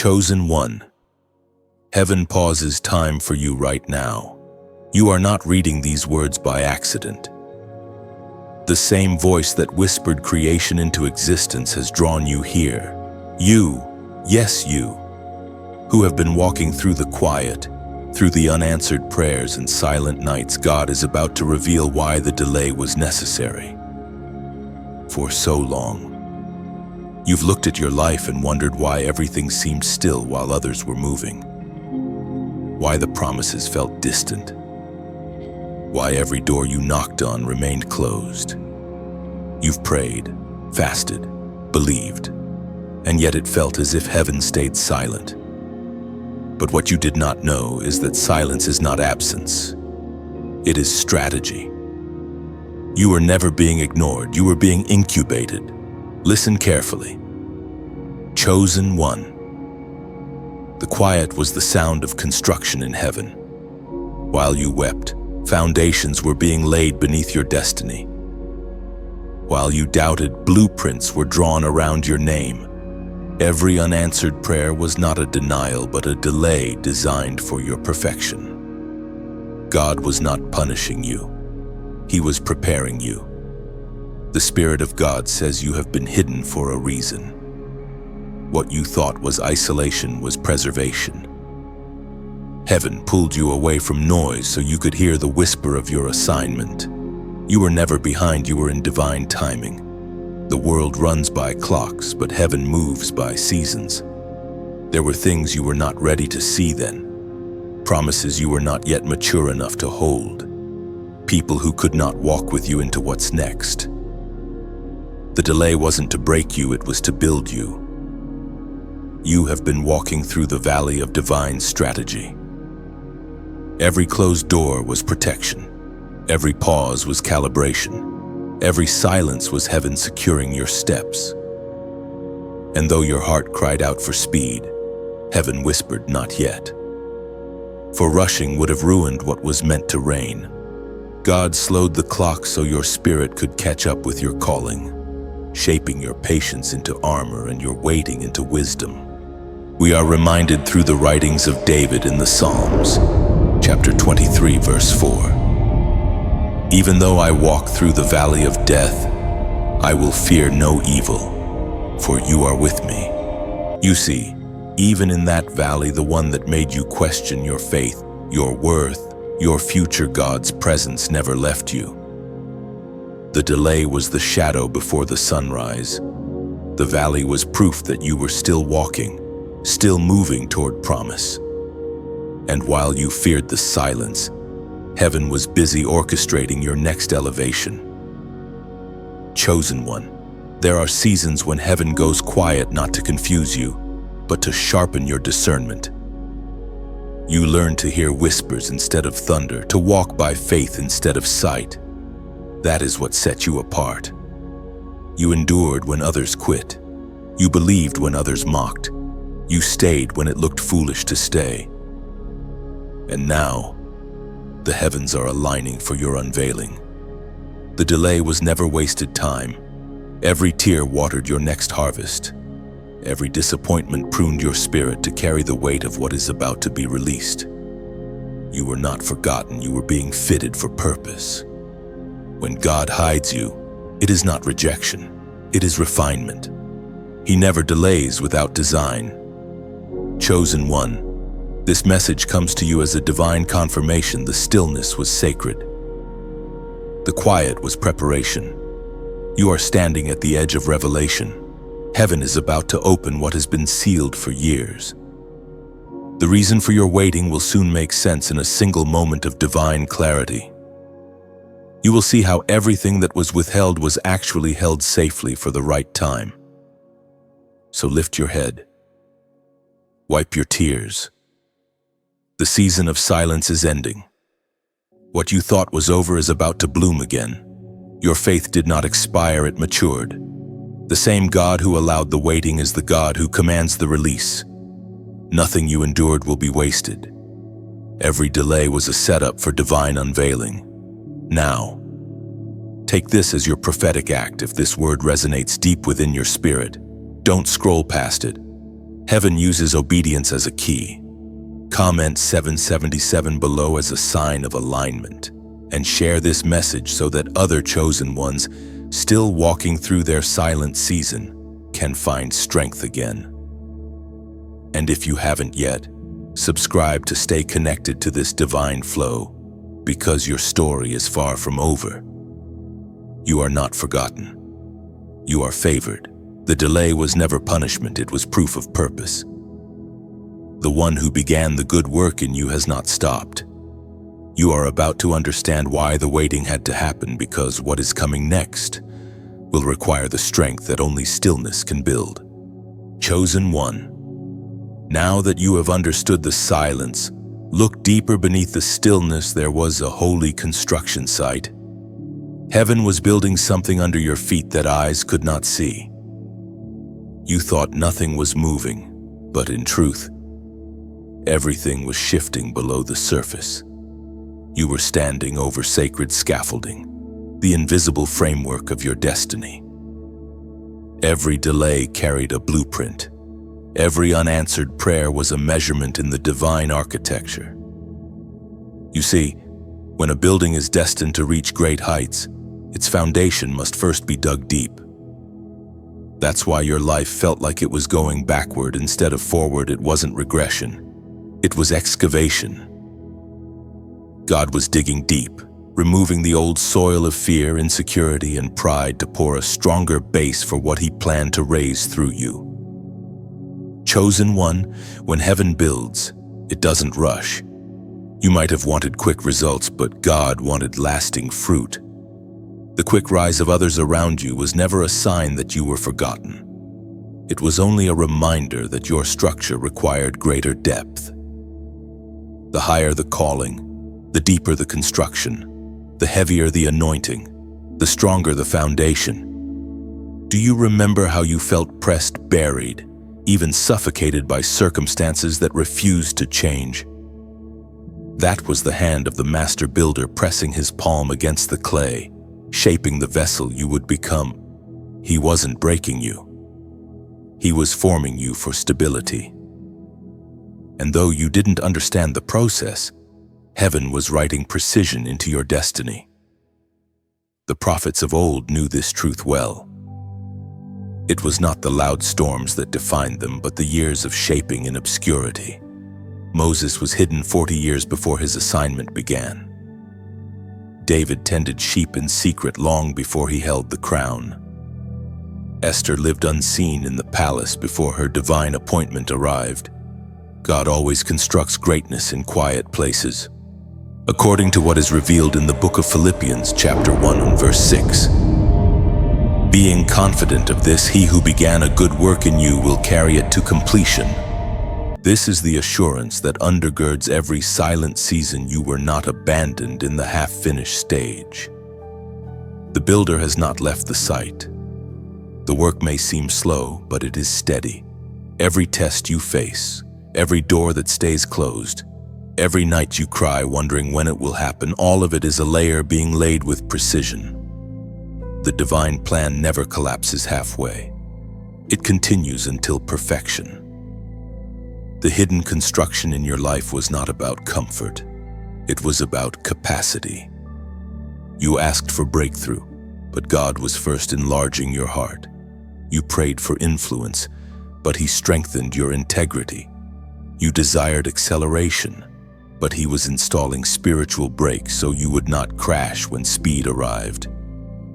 Chosen one, heaven pauses time for you right now. You are not reading these words by accident. The same voice that whispered creation into existence has drawn you here. You, yes you, who have been walking through the quiet, through the unanswered prayers and silent nights. God is about to reveal why the delay was necessary. For so long, you've looked at your life and wondered why everything seemed still while others were moving. Why the promises felt distant. Why every door you knocked on remained closed. You've prayed, fasted, believed, and yet it felt as if heaven stayed silent. But what you did not know is that silence is not absence. It is strategy. You were never being ignored, you were being incubated. Listen carefully. Chosen one. The quiet was the sound of construction in heaven. While you wept, foundations were being laid beneath your destiny. While you doubted, blueprints were drawn around your name. Every unanswered prayer was not a denial, but a delay designed for your perfection. God was not punishing you. He was preparing you. The Spirit of God says you have been hidden for a reason. What you thought was isolation was preservation. Heaven pulled you away from noise so you could hear the whisper of your assignment. You were never behind, you were in divine timing. The world runs by clocks, but heaven moves by seasons. There were things you were not ready to see then, promises you were not yet mature enough to hold, people who could not walk with you into what's next. The delay wasn't to break you, it was to build you. You have been walking through the valley of divine strategy. Every closed door was protection. Every pause was calibration. Every silence was heaven securing your steps. And though your heart cried out for speed, heaven whispered, "Not yet." For rushing would have ruined what was meant to reign. God slowed the clock so your spirit could catch up with your calling, shaping your patience into armor and your waiting into wisdom. We are reminded through the writings of David in the Psalms, chapter 23, verse 4. Even though I walk through the valley of death, I will fear no evil, for you are with me. You see, even in that valley, the one that made you question your faith, your worth, your future, God's presence never left you. The delay was the shadow before the sunrise. The valley was proof that you were still walking, still moving toward promise. And while you feared the silence, heaven was busy orchestrating your next elevation. Chosen one, there are seasons when heaven goes quiet not to confuse you, but to sharpen your discernment. You learn to hear whispers instead of thunder, to walk by faith instead of sight. That is what set you apart. You endured when others quit. You believed when others mocked. You stayed when it looked foolish to stay. And now, the heavens are aligning for your unveiling. The delay was never wasted time. Every tear watered your next harvest. Every disappointment pruned your spirit to carry the weight of what is about to be released. You were not forgotten, you were being fitted for purpose. When God hides you, it is not rejection, it is refinement. He never delays without design. Chosen one, this message comes to you as a divine confirmation. The stillness was sacred. The quiet was preparation. You are standing at the edge of revelation. Heaven is about to open what has been sealed for years. The reason for your waiting will soon make sense in a single moment of divine clarity. You will see how everything that was withheld was actually held safely for the right time. So lift your head. Wipe your tears. The season of silence is ending. What you thought was over is about to bloom again. Your faith did not expire, it matured. The same God who allowed the waiting is the God who commands the release. Nothing you endured will be wasted. Every delay was a setup for divine unveiling. Now, take this as your prophetic act. If this word resonates deep within your spirit, don't scroll past it. Heaven uses obedience as a key. Comment 777 below as a sign of alignment, and share this message so that other chosen ones, still walking through their silent season, can find strength again. And if you haven't yet, subscribe to stay connected to this divine flow, because your story is far from over. You are not forgotten. You are favored. The delay was never punishment, it was proof of purpose. The one who began the good work in you has not stopped. You are about to understand why the waiting had to happen, because what is coming next will require the strength that only stillness can build. Chosen one, now that you have understood the silence, look deeper beneath the stillness. There was a holy construction site. Heaven was building something under your feet that eyes could not see. You thought nothing was moving, but in truth, everything was shifting below the surface. You were standing over sacred scaffolding, the invisible framework of your destiny. Every delay carried a blueprint. Every unanswered prayer was a measurement in the divine architecture. You see, when a building is destined to reach great heights, its foundation must first be dug deep. That's why your life felt like it was going backward instead of forward. It wasn't regression. It was excavation. God was digging deep, removing the old soil of fear, insecurity, and pride to pour a stronger base for what He planned to raise through you. Chosen one, when heaven builds, it doesn't rush. You might have wanted quick results, but God wanted lasting fruit. The quick rise of others around you was never a sign that you were forgotten. It was only a reminder that your structure required greater depth. The higher the calling, the deeper the construction, the heavier the anointing, the stronger the foundation. Do you remember how you felt pressed, buried, even suffocated by circumstances that refused to change? That was the hand of the master builder pressing his palm against the clay, shaping the vessel you would become. He wasn't breaking you. He was forming you for stability. And though you didn't understand the process, heaven was writing precision into your destiny. The prophets of old knew this truth well. It was not the loud storms that defined them, but the years of shaping in obscurity. Moses was hidden 40 years before his assignment began. David tended sheep in secret long before he held the crown. Esther lived unseen in the palace before her divine appointment arrived. God always constructs greatness in quiet places. According to what is revealed in the book of Philippians, chapter 1 and verse 6. Being confident of this, he who began a good work in you will carry it to completion. This is the assurance that undergirds every silent season. You were not abandoned in the half-finished stage. The builder has not left the site. The work may seem slow, but it is steady. Every test you face, every door that stays closed, every night you cry wondering when it will happen, all of it is a layer being laid with precision. The divine plan never collapses halfway. It continues until perfection. The hidden construction in your life was not about comfort. It was about capacity. You asked for breakthrough, but God was first enlarging your heart. You prayed for influence, but He strengthened your integrity. You desired acceleration, but He was installing spiritual brakes so you would not crash when speed arrived.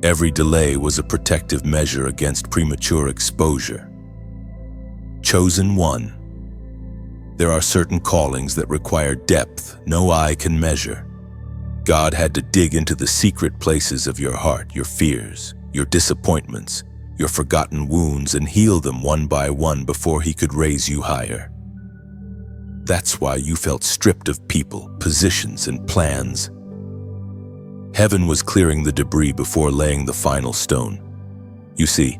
Every delay was a protective measure against premature exposure. Chosen one. There are certain callings that require depth no eye can measure. God had to dig into the secret places of your heart, your fears, your disappointments, your forgotten wounds, and heal them one by one before He could raise you higher. That's why you felt stripped of people, positions, and plans. Heaven was clearing the debris before laying the final stone. You see,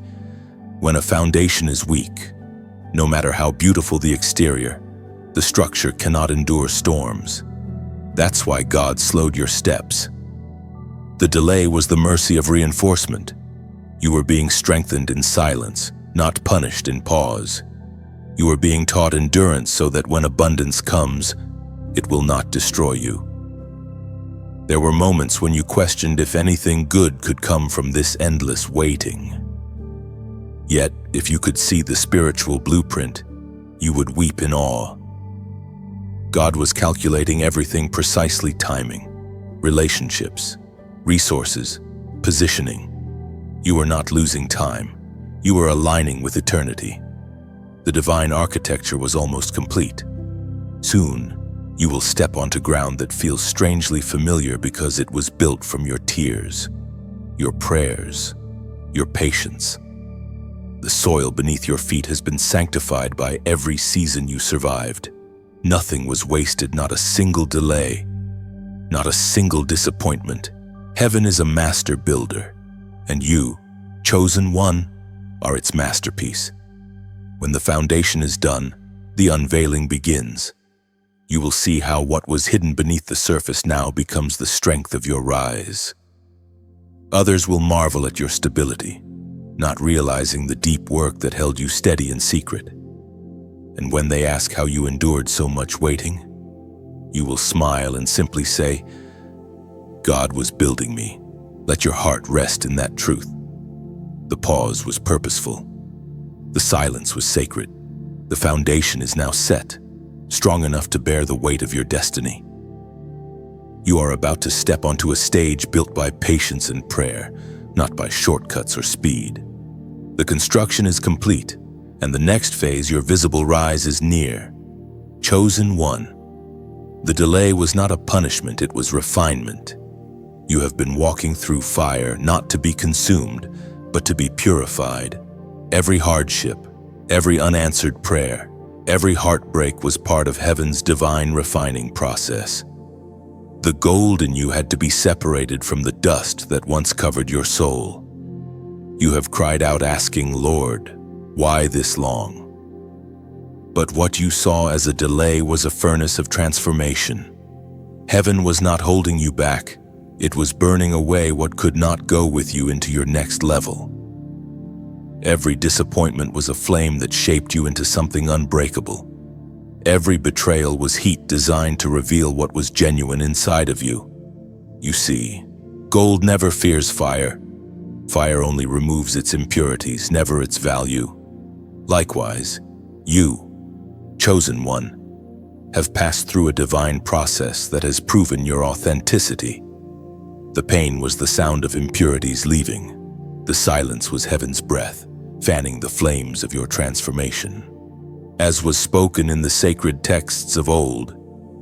when a foundation is weak, no matter how beautiful the exterior, the structure cannot endure storms. That's why God slowed your steps. The delay was the mercy of reinforcement. You were being strengthened in silence, not punished in pause. You are being taught endurance so that when abundance comes, it will not destroy you. There were moments when you questioned if anything good could come from this endless waiting. Yet, if you could see the spiritual blueprint, you would weep in awe. God was calculating everything precisely: timing, relationships, resources, positioning. You were not losing time. You were aligning with eternity. The divine architecture was almost complete. Soon, you will step onto ground that feels strangely familiar because it was built from your tears, your prayers, your patience. The soil beneath your feet has been sanctified by every season you survived. Nothing was wasted, not a single delay, not a single disappointment. Heaven is a master builder, and you, chosen one, are its masterpiece. When the foundation is done, the unveiling begins. You will see how what was hidden beneath the surface now becomes the strength of your rise. Others will marvel at your stability, not realizing the deep work that held you steady in secret. And when they ask how you endured so much waiting, you will smile and simply say, "God was building me." Let your heart rest in that truth. The pause was purposeful. The silence was sacred. The foundation is now set, strong enough to bear the weight of your destiny. You are about to step onto a stage built by patience and prayer, not by shortcuts or speed. The construction is complete, and the next phase, your visible rise, is near. Chosen one. The delay was not a punishment, it was refinement. You have been walking through fire, not to be consumed, but to be purified. Every hardship, every unanswered prayer, every heartbreak was part of heaven's divine refining process. The gold in you had to be separated from the dust that once covered your soul. You have cried out asking, "Lord, why this long?" But what you saw as a delay was a furnace of transformation. Heaven was not holding you back. It was burning away what could not go with you into your next level. Every disappointment was a flame that shaped you into something unbreakable. Every betrayal was heat designed to reveal what was genuine inside of you. You see, gold never fears fire. Fire only removes its impurities, never its value. Likewise, you, chosen one, have passed through a divine process that has proven your authenticity. The pain was the sound of impurities leaving. The silence was heaven's breath, fanning the flames of your transformation. As was spoken in the sacred texts of old,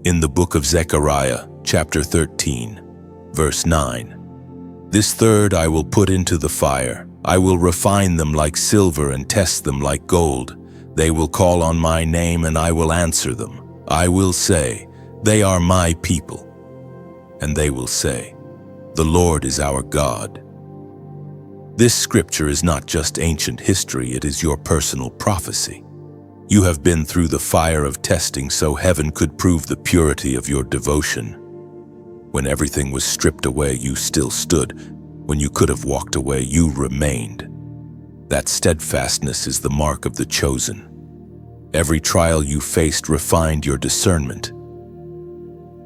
in the book of Zechariah, chapter 13, verse 9, "This third I will put into the fire. I will refine them like silver and test them like gold. They will call on my name and I will answer them. I will say, 'They are my people.' And they will say, 'The Lord is our God.'" This scripture is not just ancient history, it is your personal prophecy. You have been through the fire of testing so heaven could prove the purity of your devotion. When everything was stripped away, you still stood. When you could have walked away, you remained. That steadfastness is the mark of the chosen. Every trial you faced refined your discernment.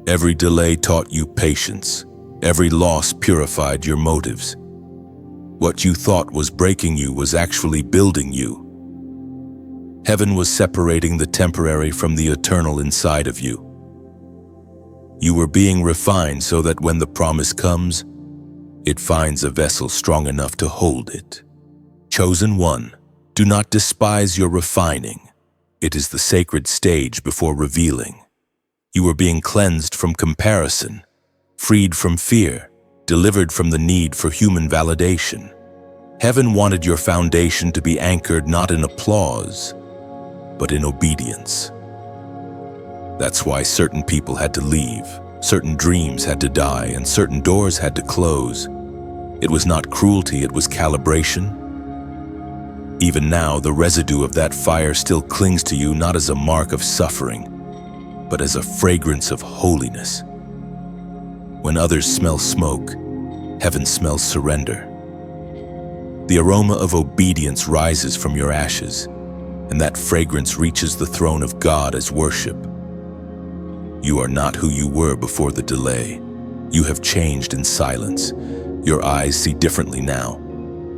Every delay taught you patience. Every loss purified your motives. What you thought was breaking you was actually building you. Heaven was separating the temporary from the eternal inside of you. You were being refined so that when the promise comes, it finds a vessel strong enough to hold it. Chosen one, do not despise your refining. It is the sacred stage before revealing. You are being cleansed from comparison, freed from fear, delivered from the need for human validation. Heaven wanted your foundation to be anchored not in applause, but in obedience. That's why certain people had to leave, certain dreams had to die, and certain doors had to close. It was not cruelty, it was calibration. Even now, the residue of that fire still clings to you, not as a mark of suffering, but as a fragrance of holiness. When others smell smoke, heaven smells surrender. The aroma of obedience rises from your ashes. and that fragrance reaches the throne of God as worship. You are not who you were before the delay. You have changed in silence. Your eyes see differently now.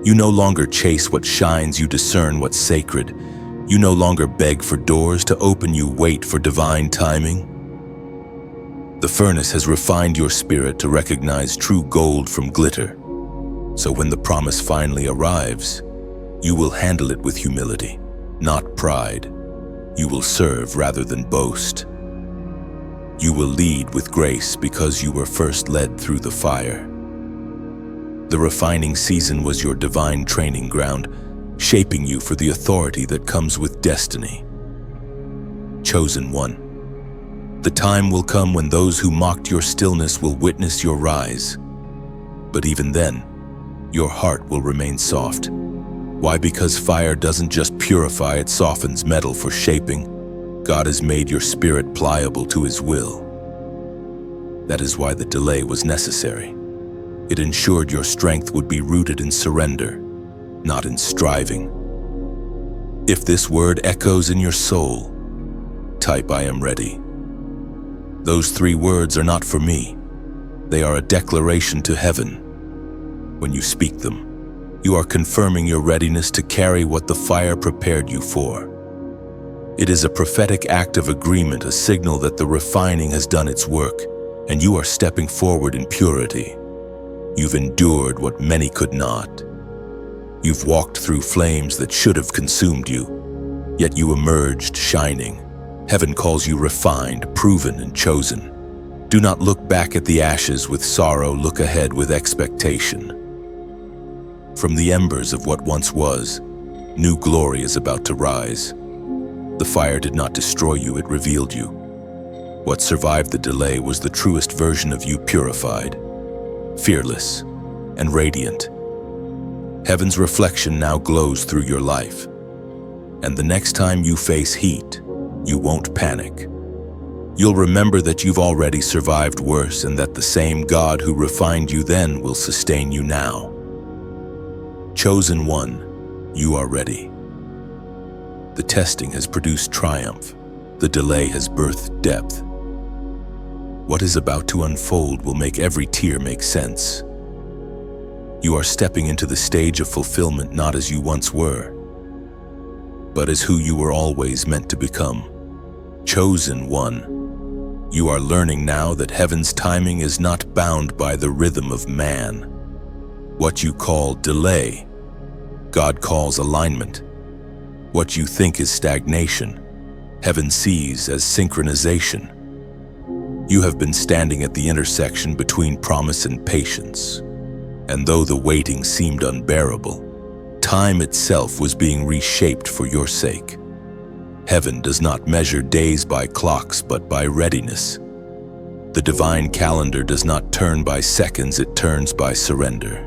You no longer chase what shines, you discern what's sacred. You no longer beg for doors to open, you wait for divine timing. The furnace has refined your spirit to recognize true gold from glitter. So when the promise finally arrives, you will handle it with humility, not pride. You will serve rather than boast. You will lead with grace because you were first led through the fire. The refining season was your divine training ground, shaping you for the authority that comes with destiny. Chosen one. The time will come when those who mocked your stillness will witness your rise. But even then, your heart will remain soft. Why? Because fire doesn't just purify, it softens metal for shaping. God has made your spirit pliable to His will. That is why the delay was necessary. It ensured your strength would be rooted in surrender, not in striving. If this word echoes in your soul, type "I am ready." Those 3 words are not for me. They are a declaration to heaven. When you speak them, you are confirming your readiness to carry what the fire prepared you for. It is a prophetic act of agreement, a signal that the refining has done its work, and you are stepping forward in purity. You've endured what many could not. You've walked through flames that should have consumed you, yet you emerged shining. Heaven calls you refined, proven, and chosen. Do not look back at the ashes with sorrow, look ahead with expectation. From the embers of what once was, new glory is about to rise. The fire did not destroy you, it revealed you. What survived the delay was the truest version of you, purified, fearless, and radiant. Heaven's reflection now glows through your life. And the next time you face heat, you won't panic. You'll remember that you've already survived worse and that the same God who refined you then will sustain you now. Chosen one, you are ready. The testing has produced triumph. The delay has birthed depth. What is about to unfold will make every tear make sense. You are stepping into the stage of fulfillment not as you once were, but as who you were always meant to become. Chosen one, you are learning now that heaven's timing is not bound by the rhythm of man. What you call delay, God calls alignment. What you think is stagnation, heaven sees as synchronization. You have been standing at the intersection between promise and patience, and though the waiting seemed unbearable, time itself was being reshaped for your sake. Heaven does not measure days by clocks, but by readiness. The divine calendar does not turn by seconds, it turns by surrender.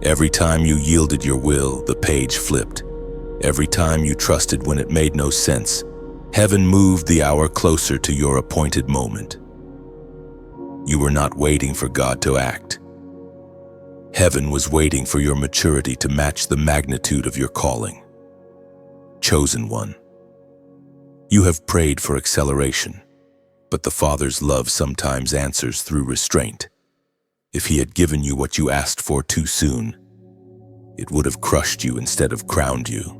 Every time you yielded your will, the page flipped. Every time you trusted when it made no sense, heaven moved the hour closer to your appointed moment. You were not waiting for God to act. Heaven was waiting for your maturity to match the magnitude of your calling. Chosen one. You have prayed for acceleration, but the Father's love sometimes answers through restraint. If He had given you what you asked for too soon, it would have crushed you instead of crowned you.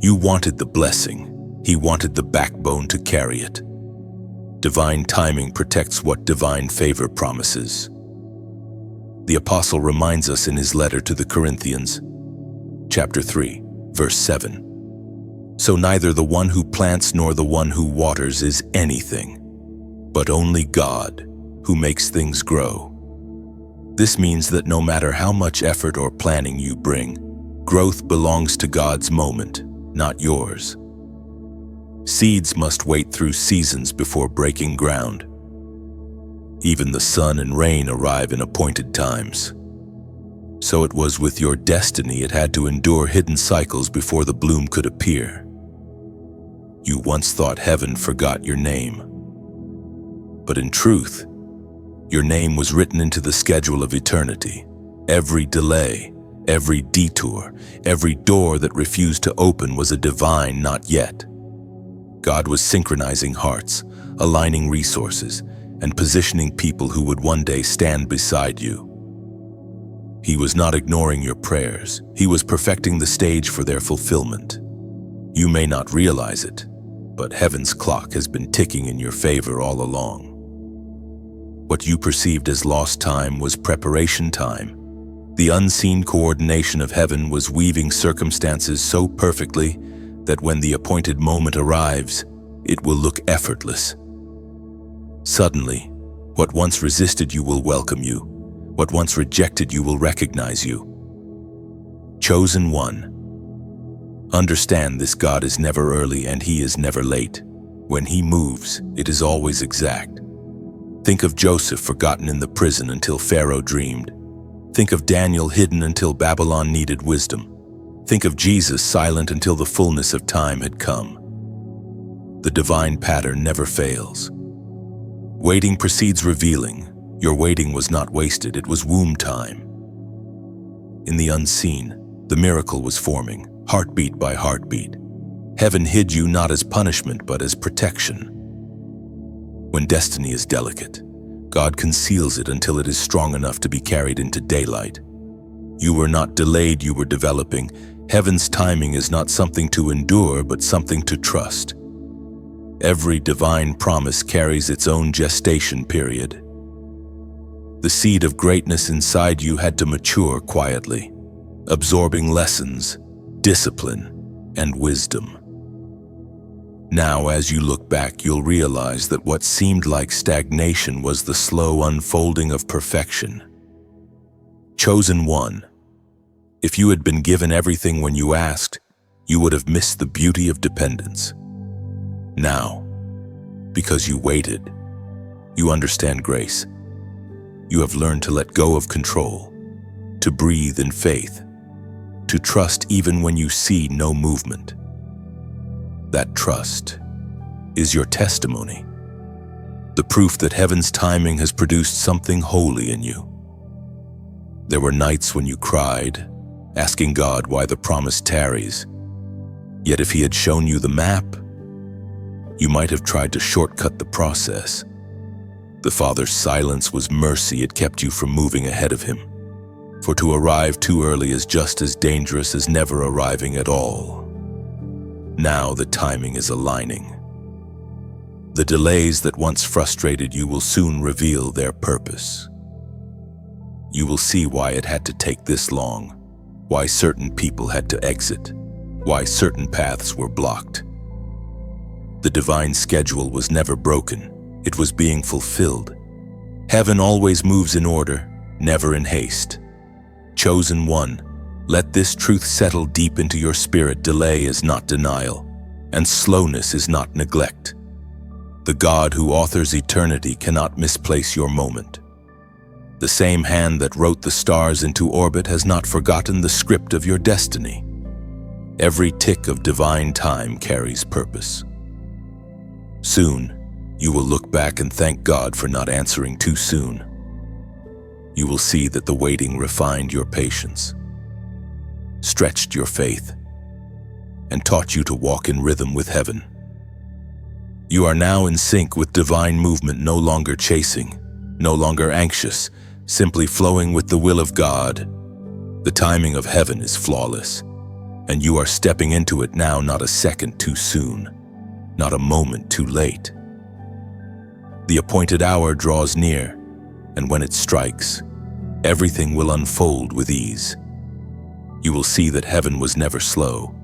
You wanted the blessing, He wanted the backbone to carry it. Divine timing protects what divine favor promises. The apostle reminds us in his letter to the Corinthians, chapter 3, verse 7. So neither the one who plants nor the one who waters is anything, but only God who makes things grow. This means that no matter how much effort or planning you bring, growth belongs to God's moment, not yours. Seeds must wait through seasons before breaking ground. Even the sun and rain arrive in appointed times. So it was with your destiny, it had to endure hidden cycles before the bloom could appear. You once thought heaven forgot your name. But in truth, your name was written into the schedule of eternity. Every delay, Every detour, every door that refused to open was a divine not yet. God was synchronizing hearts, aligning resources, and positioning people who would one day stand beside you. He was not ignoring your prayers. He was perfecting the stage for their fulfillment. You may not realize it, but heaven's clock has been ticking in your favor all along. What you perceived as lost time was preparation time. The unseen coordination of heaven was weaving circumstances so perfectly that when the appointed moment arrives, it will look effortless. Suddenly, what once resisted you will welcome you. What once rejected you will recognize you. Chosen one. Understand this: God is never early and He is never late. When He moves, it is always exact. Think of Joseph forgotten in the prison until Pharaoh dreamed. Think of Daniel hidden until Babylon needed wisdom. Think of Jesus silent until the fullness of time had come. The divine pattern never fails. Waiting precedes revealing. Your waiting was not wasted, it was womb time. In the unseen, the miracle was forming, heartbeat by heartbeat. Heaven hid you not as punishment, but as protection. When destiny is delicate, God conceals it until it is strong enough to be carried into daylight. You were not delayed, you were developing. Heaven's timing is not something to endure, but something to trust. Every divine promise carries its own gestation period. The seed of greatness inside you had to mature quietly, absorbing lessons, discipline, and wisdom. Now, as you look back, you'll realize that what seemed like stagnation was the slow unfolding of perfection. Chosen one. If you had been given everything when you asked, you would have missed the beauty of dependence. Now, because you waited, you understand grace. You have learned to let go of control, to breathe in faith, to trust even when you see no movement. That trust is your testimony, the proof that heaven's timing has produced something holy in you. There were nights when you cried, asking God why the promise tarries. Yet if He had shown you the map, you might have tried to shortcut the process. The Father's silence was mercy, it kept you from moving ahead of Him. For to arrive too early is just as dangerous as never arriving at all. Now the timing is aligning. The delays that once frustrated you will soon reveal their purpose. You will see why it had to take this long, why certain people had to exit, why certain paths were blocked. The divine schedule was never broken. It was being fulfilled. Heaven always moves in order, never in haste. Chosen one, let this truth settle deep into your spirit. Delay is not denial, and slowness is not neglect. The God who authors eternity cannot misplace your moment. The same hand that wrote the stars into orbit has not forgotten the script of your destiny. Every tick of divine time carries purpose. Soon, you will look back and thank God for not answering too soon. You will see that the waiting refined your patience, stretched your faith, and taught you to walk in rhythm with heaven. You are now in sync with divine movement, no longer chasing, no longer anxious, simply flowing with the will of God. The timing of heaven is flawless, and you are stepping into it now, not a second too soon, not a moment too late. The appointed hour draws near, and when it strikes, everything will unfold with ease. You will see that heaven was never slow.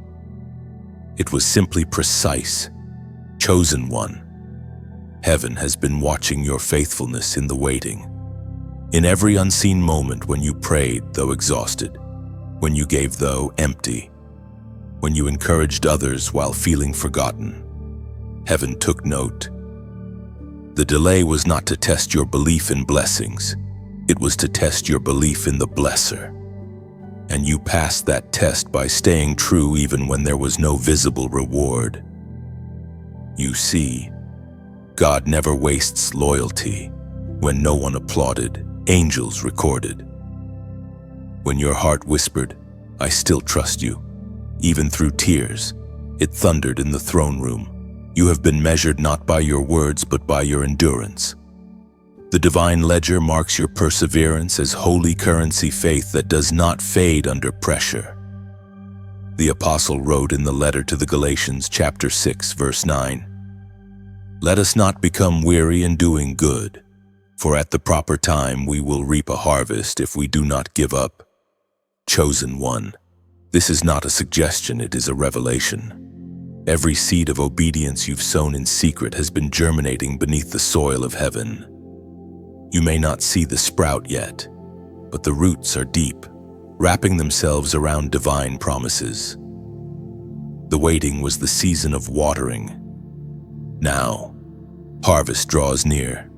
It was simply precise. Chosen one, heaven has been watching your faithfulness in the waiting. In every unseen moment, when you prayed though exhausted, when you gave though empty, when you encouraged others while feeling forgotten, heaven took note. The delay was not to test your belief in blessings, it was to test your belief in the blesser. And you passed that test by staying true even when there was no visible reward. You see, God never wastes loyalty. When no one applauded, angels recorded. When your heart whispered, "I still trust you," even through tears, it thundered in the throne room. You have been measured not by your words but by your endurance. The divine ledger marks your perseverance as holy currency, faith that does not fade under pressure. The apostle wrote in the letter to the Galatians, chapter 6, verse 9, "Let us not become weary in doing good, for at the proper time we will reap a harvest if we do not give up." Chosen one. This is not a suggestion, it is a revelation. Every seed of obedience you've sown in secret has been germinating beneath the soil of heaven. You may not see the sprout yet, but the roots are deep, wrapping themselves around divine promises. The waiting was the season of watering. Now, harvest draws near.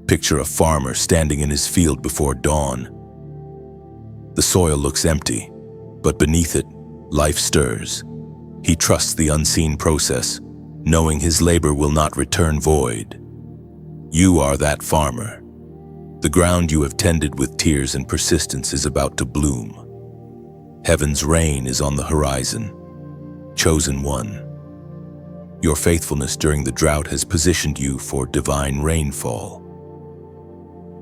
Picture a farmer standing in his field before dawn. The soil looks empty, but beneath it, life stirs. He trusts the unseen process, knowing his labor will not return void. You are that farmer. The ground you have tended with tears and persistence is about to bloom. Heaven's rain is on the horizon. Chosen one. Your faithfulness during the drought has positioned you for divine rainfall.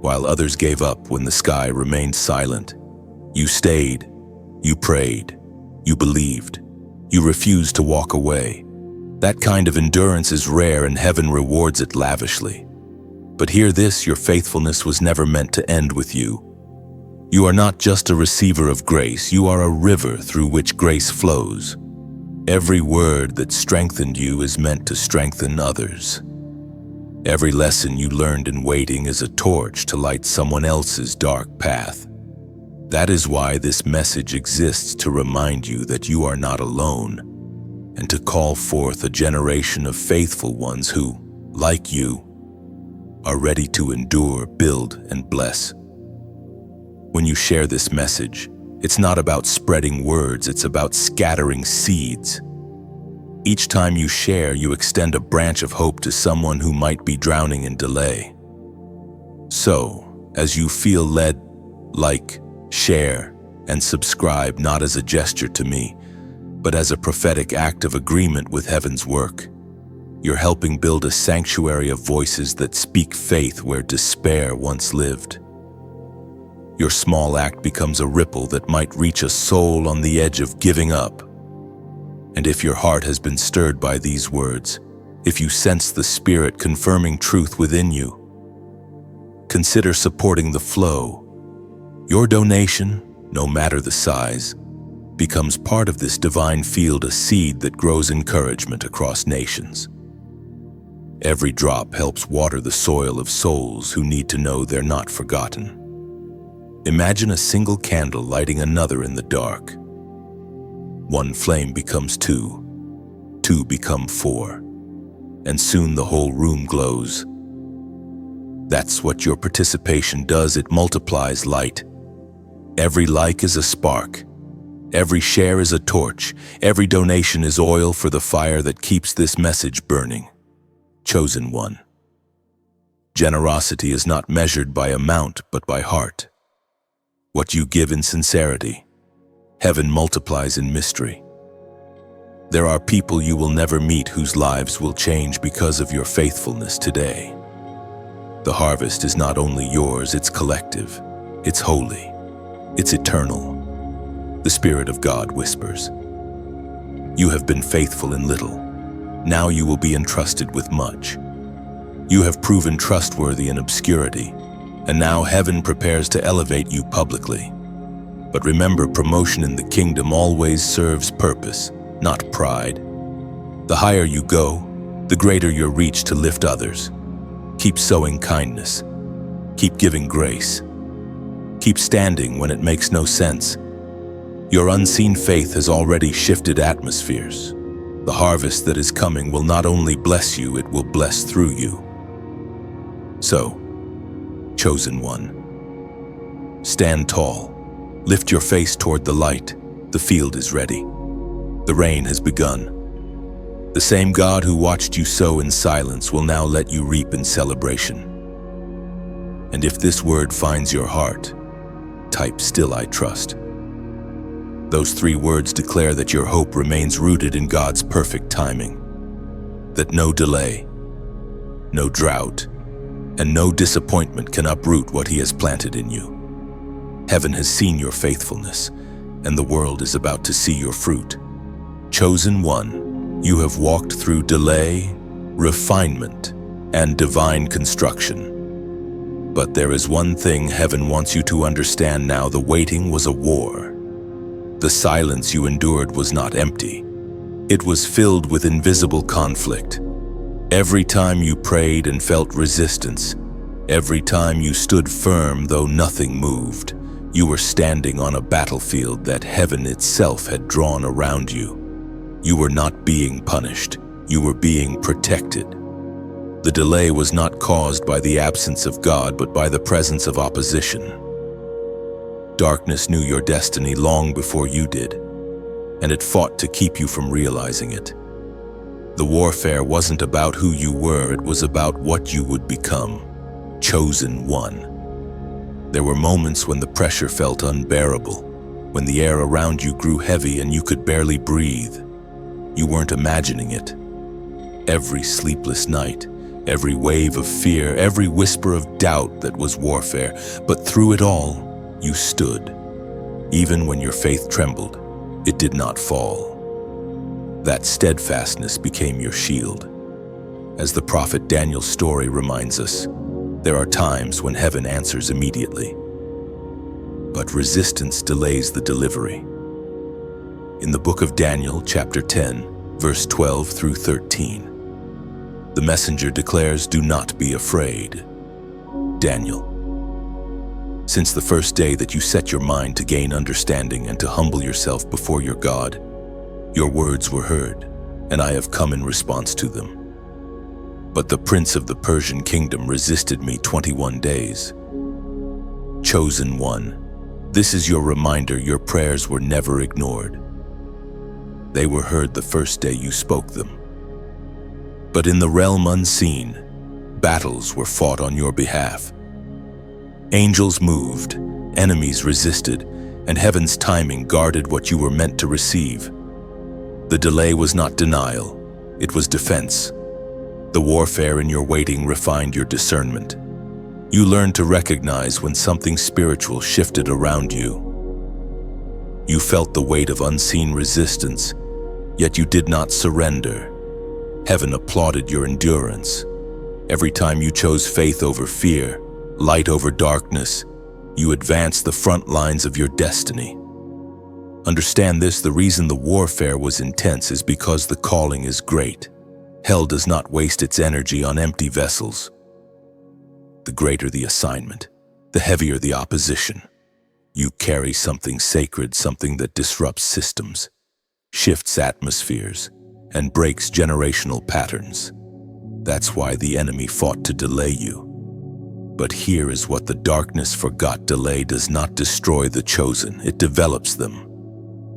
While others gave up when the sky remained silent, you stayed, you prayed, you believed, you refused to walk away. That kind of endurance is rare and heaven rewards it lavishly. But hear this, your faithfulness was never meant to end with you. You are not just a receiver of grace, you are a river through which grace flows. Every word that strengthened you is meant to strengthen others. Every lesson you learned in waiting is a torch to light someone else's dark path. That is why this message exists, to remind you that you are not alone, and to call forth a generation of faithful ones who, like you, are ready to endure, build, and bless. When you share this message, it's not about spreading words, it's about scattering seeds. Each time you share, you extend a branch of hope to someone who might be drowning in delay. So, as you feel led, like, share, and subscribe not as a gesture to me, but as a prophetic act of agreement with heaven's work. You're helping build a sanctuary of voices that speak faith where despair once lived. Your small act becomes a ripple that might reach a soul on the edge of giving up. And if your heart has been stirred by these words, if you sense the Spirit confirming truth within you, consider supporting the flow. Your donation, no matter the size, becomes part of this divine field, a seed that grows encouragement across nations. Every drop helps water the soil of souls who need to know they're not forgotten. Imagine a single candle lighting another in the dark. One flame becomes two, two become four, and soon the whole room glows. That's what your participation does, it multiplies light. Every like is a spark, every share is a torch, every donation is oil for the fire that keeps this message burning. Chosen one. Generosity is not measured by amount but by heart. What you give in sincerity, heaven multiplies in mystery. There are people you will never meet whose lives will change because of your faithfulness today. The harvest is not only yours, it's collective, it's holy, it's eternal. The Spirit of God whispers, "You have been faithful in little. Now you will be entrusted with much. You have proven trustworthy in obscurity, and now heaven prepares to elevate you publicly. But remember, promotion in the kingdom always serves purpose, not pride. The higher you go, the greater your reach to lift others. Keep sowing kindness. Keep giving grace. Keep standing when it makes no sense. Your unseen faith has already shifted atmospheres. The harvest that is coming will not only bless you, it will bless through you. So, chosen one, stand tall. Lift your face toward the light. The field is ready. The rain has begun. The same God who watched you sow in silence will now let you reap in celebration. And if this word finds your heart, type "Still I trust." Those 3 words declare that your hope remains rooted in God's perfect timing, that no delay, no drought, and no disappointment can uproot what He has planted in you. Heaven has seen your faithfulness, and the world is about to see your fruit. Chosen one, you have walked through delay, refinement, and divine construction. But there is one thing heaven wants you to understand now: the waiting was a war. The silence you endured was not empty. It was filled with invisible conflict. Every time you prayed and felt resistance, every time you stood firm though nothing moved, you were standing on a battlefield that heaven itself had drawn around you. You were not being punished, you were being protected. The delay was not caused by the absence of God, but by the presence of opposition. Darkness knew your destiny long before you did, and it fought to keep you from realizing it. The warfare wasn't about who you were, it was about what you would become. Chosen one. There were moments when the pressure felt unbearable, when the air around you grew heavy and you could barely breathe. You weren't imagining it. Every sleepless night, every wave of fear, every whisper of doubt that was warfare, but through it all, you stood. Even when your faith trembled, it did not fall. That steadfastness became your shield. As the prophet Daniel's story reminds us, there are times when heaven answers immediately, but resistance delays the delivery. In the book of Daniel, chapter 10, verse 12 through 13, the messenger declares, "Do not be afraid, Daniel. Since the first day that you set your mind to gain understanding and to humble yourself before your God, your words were heard, and I have come in response to them. But the prince of the Persian kingdom resisted me 21 days. Chosen one, this is your reminder: your prayers were never ignored. They were heard the first day you spoke them. But in the realm unseen, battles were fought on your behalf. Angels moved, enemies resisted, and heaven's timing guarded what you were meant to receive. The delay was not denial, it was defense. The warfare in your waiting refined your discernment. You learned to recognize when something spiritual shifted around you. You felt the weight of unseen resistance, yet you did not surrender. Heaven applauded your endurance. Every time you chose faith over fear, light over darkness, you advanced the front lines of your destiny. Understand this: the reason the warfare was intense is because the calling is great. Hell does not waste its energy on empty vessels. The greater the assignment, the heavier the opposition. You carry something sacred, something that disrupts systems, shifts atmospheres, and breaks generational patterns. That's why the enemy fought to delay you. But here is what the darkness forgot: delay does not destroy the chosen, it develops them.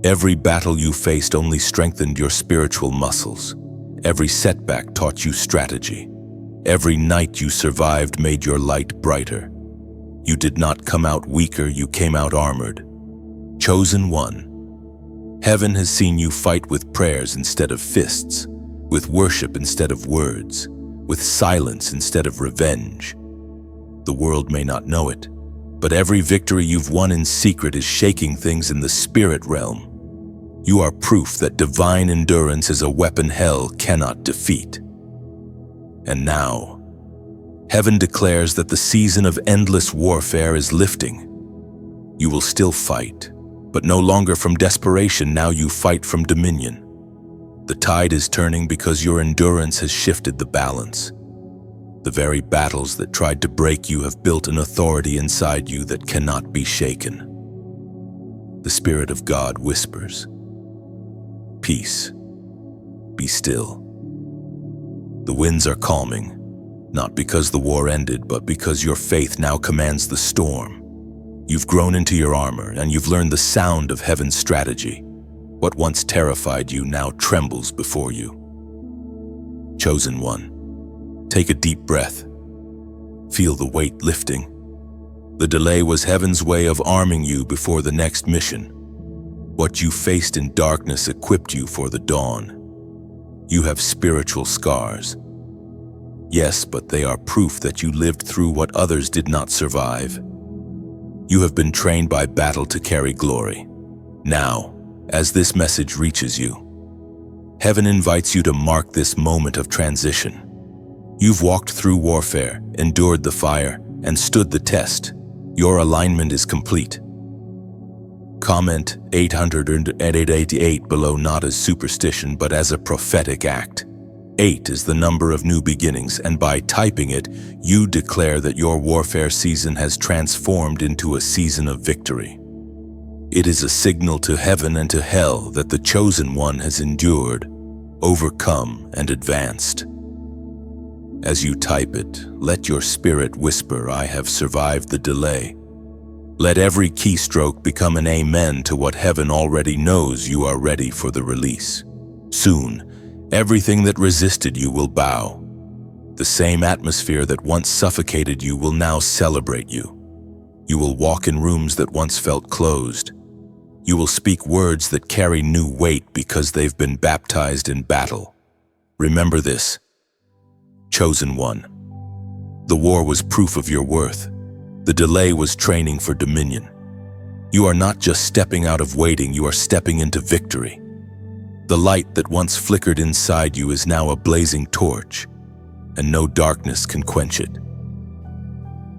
Every battle you faced only strengthened your spiritual muscles. Every setback taught you strategy. Every night you survived made your light brighter. You did not come out weaker, you came out armored. Chosen one, heaven has seen you fight with prayers instead of fists, with worship instead of words, with silence instead of revenge. The world may not know it, but every victory you've won in secret is shaking things in the spirit realm. You are proof that divine endurance is a weapon hell cannot defeat. And now, heaven declares that the season of endless warfare is lifting. You will still fight, but no longer from desperation. Now you fight from dominion. The tide is turning because your endurance has shifted the balance. The very battles that tried to break you have built an authority inside you that cannot be shaken. The Spirit of God whispers, "Peace, be still." The winds are calming, not because the war ended, but because your faith now commands the storm. You've grown into your armor, and you've learned the sound of heaven's strategy. What once terrified you now trembles before you. Chosen one, take a deep breath. Feel the weight lifting. The delay was heaven's way of arming you before the next mission. What you faced in darkness equipped you for the dawn. You have spiritual scars. Yes, but they are proof that you lived through what others did not survive. You have been trained by battle to carry glory. Now, as this message reaches you, heaven invites you to mark this moment of transition. You've walked through warfare, endured the fire, and stood the test. Your alignment is complete. Comment 888 below, not as superstition but as a prophetic act. 8 is the number of new beginnings, and by typing it, you declare that your warfare season has transformed into a season of victory. It is a signal to heaven and to hell that the chosen one has endured, overcome, and advanced. As you type it, let your spirit whisper, "I have survived the delay." Let every keystroke become an amen to what heaven already knows. You are ready for the release. Soon, everything that resisted you will bow. The same atmosphere that once suffocated you will now celebrate you. You will walk in rooms that once felt closed. You will speak words that carry new weight because they've been baptized in battle. Remember this, chosen one. The war was proof of your worth. The delay was training for dominion. You are not just stepping out of waiting, you are stepping into victory. The light that once flickered inside you is now a blazing torch, and no darkness can quench it.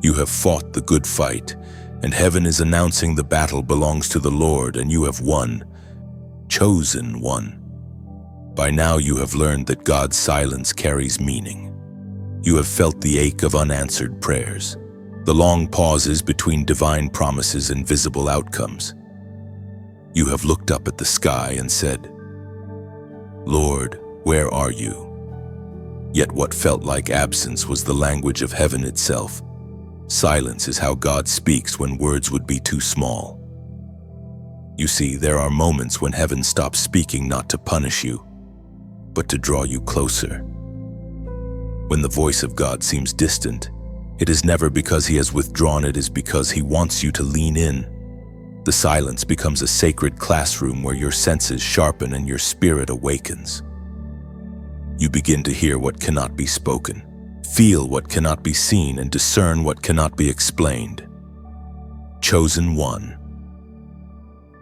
You have fought the good fight, and heaven is announcing the battle belongs to the Lord, and you have won, chosen one. By now you have learned that God's silence carries meaning. You have felt the ache of unanswered prayers, the long pauses between divine promises and visible outcomes. You have looked up at the sky and said, "Lord, where are you?" Yet what felt like absence was the language of heaven itself. Silence is how God speaks when words would be too small. You see, there are moments when heaven stops speaking not to punish you, but to draw you closer. When the voice of God seems distant, it is never because he has withdrawn, it is because he wants you to lean in. The silence becomes a sacred classroom where your senses sharpen and your spirit awakens. You begin to hear what cannot be spoken, feel what cannot be seen, and discern what cannot be explained. Chosen one.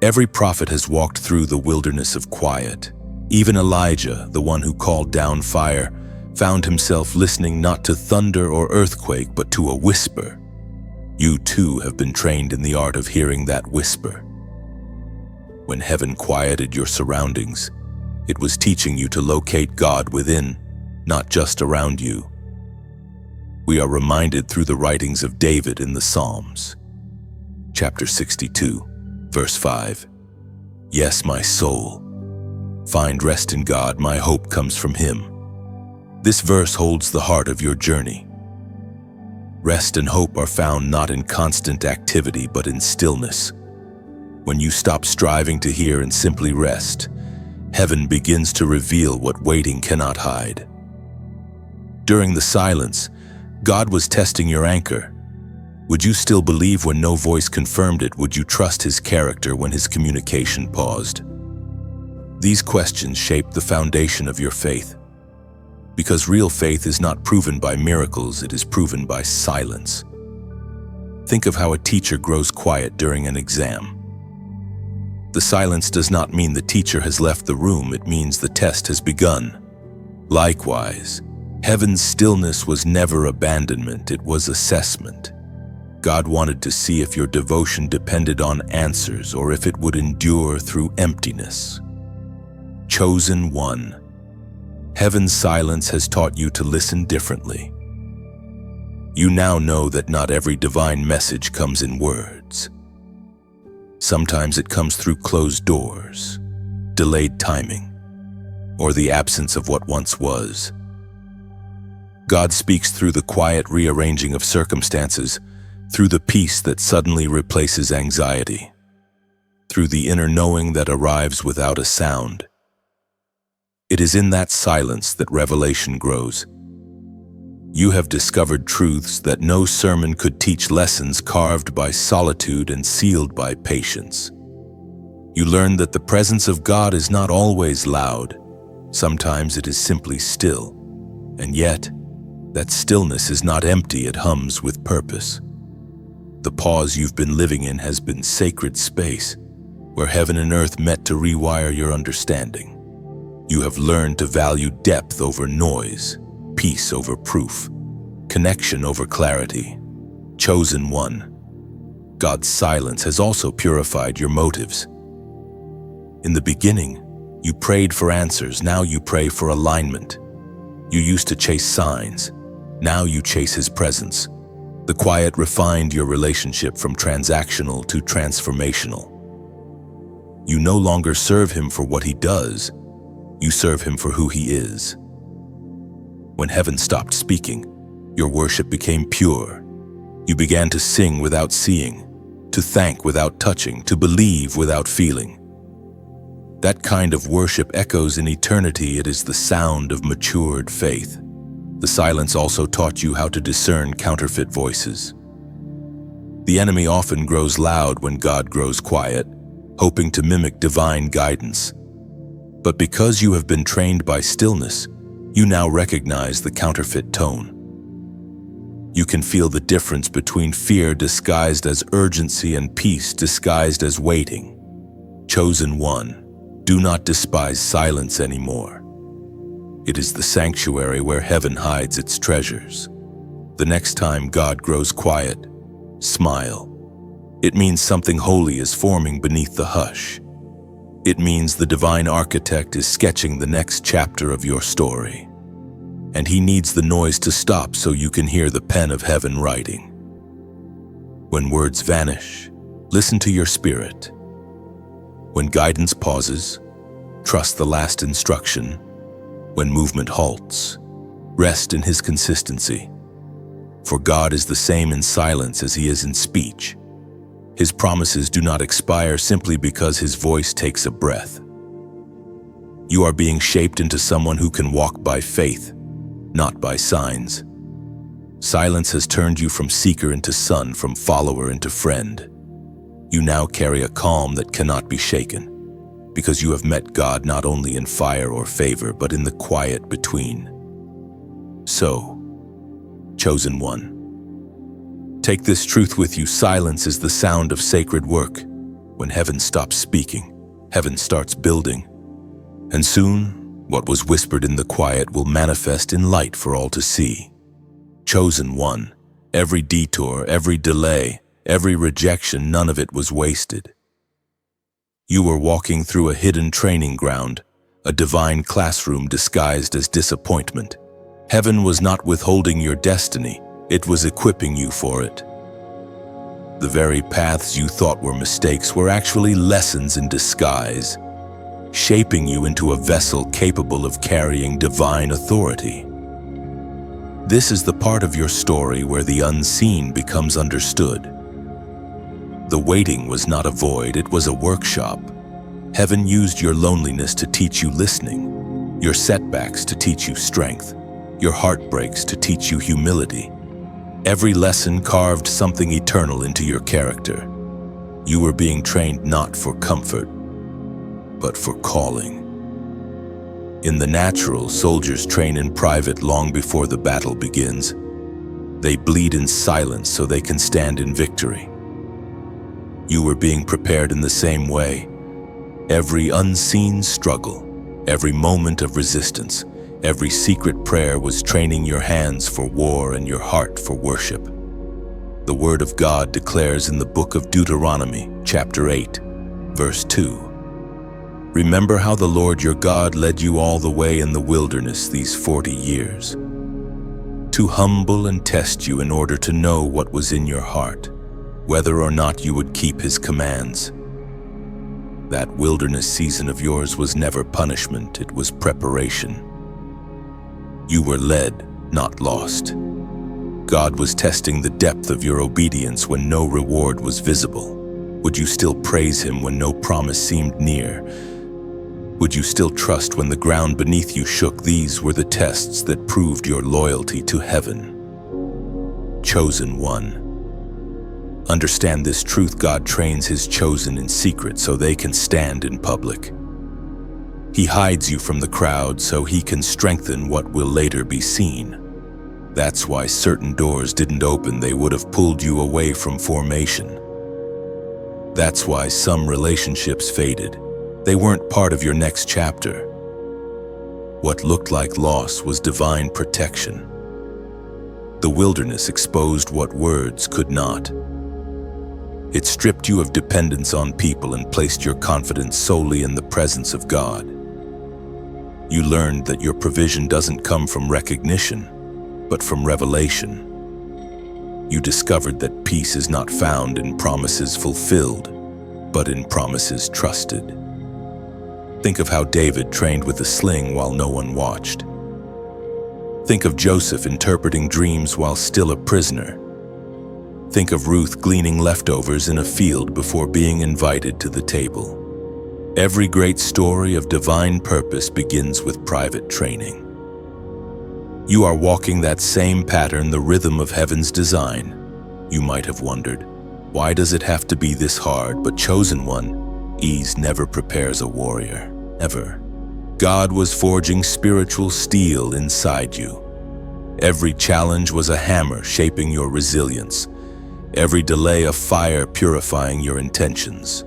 Every prophet has walked through the wilderness of quiet. Even Elijah, the one who called down fire, found himself listening not to thunder or earthquake, but to a whisper. You too have been trained in the art of hearing that whisper. When heaven quieted your surroundings, it was teaching you to locate God within, not just around you. We are reminded through the writings of David in the Psalms. Chapter 62, verse 5. Yes, my soul, find rest in God, my hope comes from him. This verse holds the heart of your journey. Rest and hope are found not in constant activity, but in stillness. When you stop striving to hear and simply rest, heaven begins to reveal what waiting cannot hide. During the silence, God was testing your anchor. Would you still believe when no voice confirmed it? Would you trust his character when his communication paused? These questions shape the foundation of your faith. Because real faith is not proven by miracles, it is proven by silence. Think of how a teacher grows quiet during an exam. The silence does not mean the teacher has left the room, it means the test has begun. Likewise, heaven's stillness was never abandonment, it was assessment. God wanted to see if your devotion depended on answers or if it would endure through emptiness. Chosen one. Heaven's silence has taught you to listen differently. You now know that not every divine message comes in words. Sometimes it comes through closed doors, delayed timing, or the absence of what once was. God speaks through the quiet rearranging of circumstances, through the peace that suddenly replaces anxiety, through the inner knowing that arrives without a sound. It is in that silence that revelation grows. You have discovered truths that no sermon could teach, lessons carved by solitude and sealed by patience. You learned that the presence of God is not always loud. Sometimes it is simply still. And yet, that stillness is not empty, it hums with purpose. The pause you've been living in has been sacred space, where heaven and earth met to rewire your understanding. You have learned to value depth over noise, peace over proof, connection over clarity. Chosen one, God's silence has also purified your motives. In the beginning, you prayed for answers, now you pray for alignment. You used to chase signs, now you chase His presence. The quiet refined your relationship from transactional to transformational. You no longer serve Him for what He does, you serve Him for who He is. When heaven stopped speaking, your worship became pure. You began to sing without seeing, to thank without touching, to believe without feeling. That kind of worship echoes in eternity. It is the sound of matured faith. The silence also taught you how to discern counterfeit voices. The enemy often grows loud when God grows quiet, hoping to mimic divine guidance. But because you have been trained by stillness, you now recognize the counterfeit tone. You can feel the difference between fear disguised as urgency and peace disguised as waiting. Chosen one, do not despise silence anymore. It is the sanctuary where heaven hides its treasures. The next time God grows quiet, smile. It means something holy is forming beneath the hush. It means the divine architect is sketching the next chapter of your story. And He needs the noise to stop so you can hear the pen of heaven writing. When words vanish, listen to your spirit. When guidance pauses, trust the last instruction. When movement halts, rest in His consistency. For God is the same in silence as He is in speech. His promises do not expire simply because His voice takes a breath. You are being shaped into someone who can walk by faith, not by signs. Silence has turned you from seeker into son, from follower into friend. You now carry a calm that cannot be shaken, because you have met God not only in fire or favor, but in the quiet between. So, chosen one, take this truth with you. Silence is the sound of sacred work. When heaven stops speaking, heaven starts building. And soon, what was whispered in the quiet will manifest in light for all to see. Chosen one, every detour, every delay, every rejection, none of it was wasted. You were walking through a hidden training ground, a divine classroom disguised as disappointment. Heaven was not withholding your destiny, it was equipping you for it. The very paths you thought were mistakes were actually lessons in disguise, shaping you into a vessel capable of carrying divine authority. This is the part of your story where the unseen becomes understood. The waiting was not a void, it was a workshop. Heaven used your loneliness to teach you listening, your setbacks to teach you strength, your heartbreaks to teach you humility. Every lesson carved something eternal into your character. You were being trained not for comfort, but for calling. In the natural, soldiers train in private long before the battle begins. They bleed in silence so they can stand in victory. You were being prepared in the same way. Every unseen struggle, every moment of resistance, every secret prayer was training your hands for war and your heart for worship. The Word of God declares in the book of Deuteronomy, chapter 8, verse 2, "Remember how the Lord your God led you all the way in the wilderness these 40 years, to humble and test you in order to know what was in your heart, whether or not you would keep His commands." That wilderness season of yours was never punishment, it was preparation. You were led, not lost. God was testing the depth of your obedience when no reward was visible. Would you still praise Him when no promise seemed near? Would you still trust when the ground beneath you shook? These were the tests that proved your loyalty to heaven. Chosen one. Understand this truth: God trains his chosen in secret so they can stand in public. He hides you from the crowd so he can strengthen what will later be seen. That's why certain doors didn't open; they would have pulled you away from formation. That's why some relationships faded. They weren't part of your next chapter. What looked like loss was divine protection. The wilderness exposed what words could not. It stripped you of dependence on people and placed your confidence solely in the presence of God. You learned that your provision doesn't come from recognition, but from revelation. You discovered that peace is not found in promises fulfilled, but in promises trusted. Think of how David trained with a sling while no one watched. Think of Joseph interpreting dreams while still a prisoner. Think of Ruth gleaning leftovers in a field before being invited to the table. Every great story of divine purpose begins with private training. You are walking that same pattern, the rhythm of heaven's design. You might have wondered, why does it have to be this hard? But chosen one, ease never prepares a warrior. Ever. God was forging spiritual steel inside you. Every challenge was a hammer shaping your resilience. Every delay a fire purifying your intentions.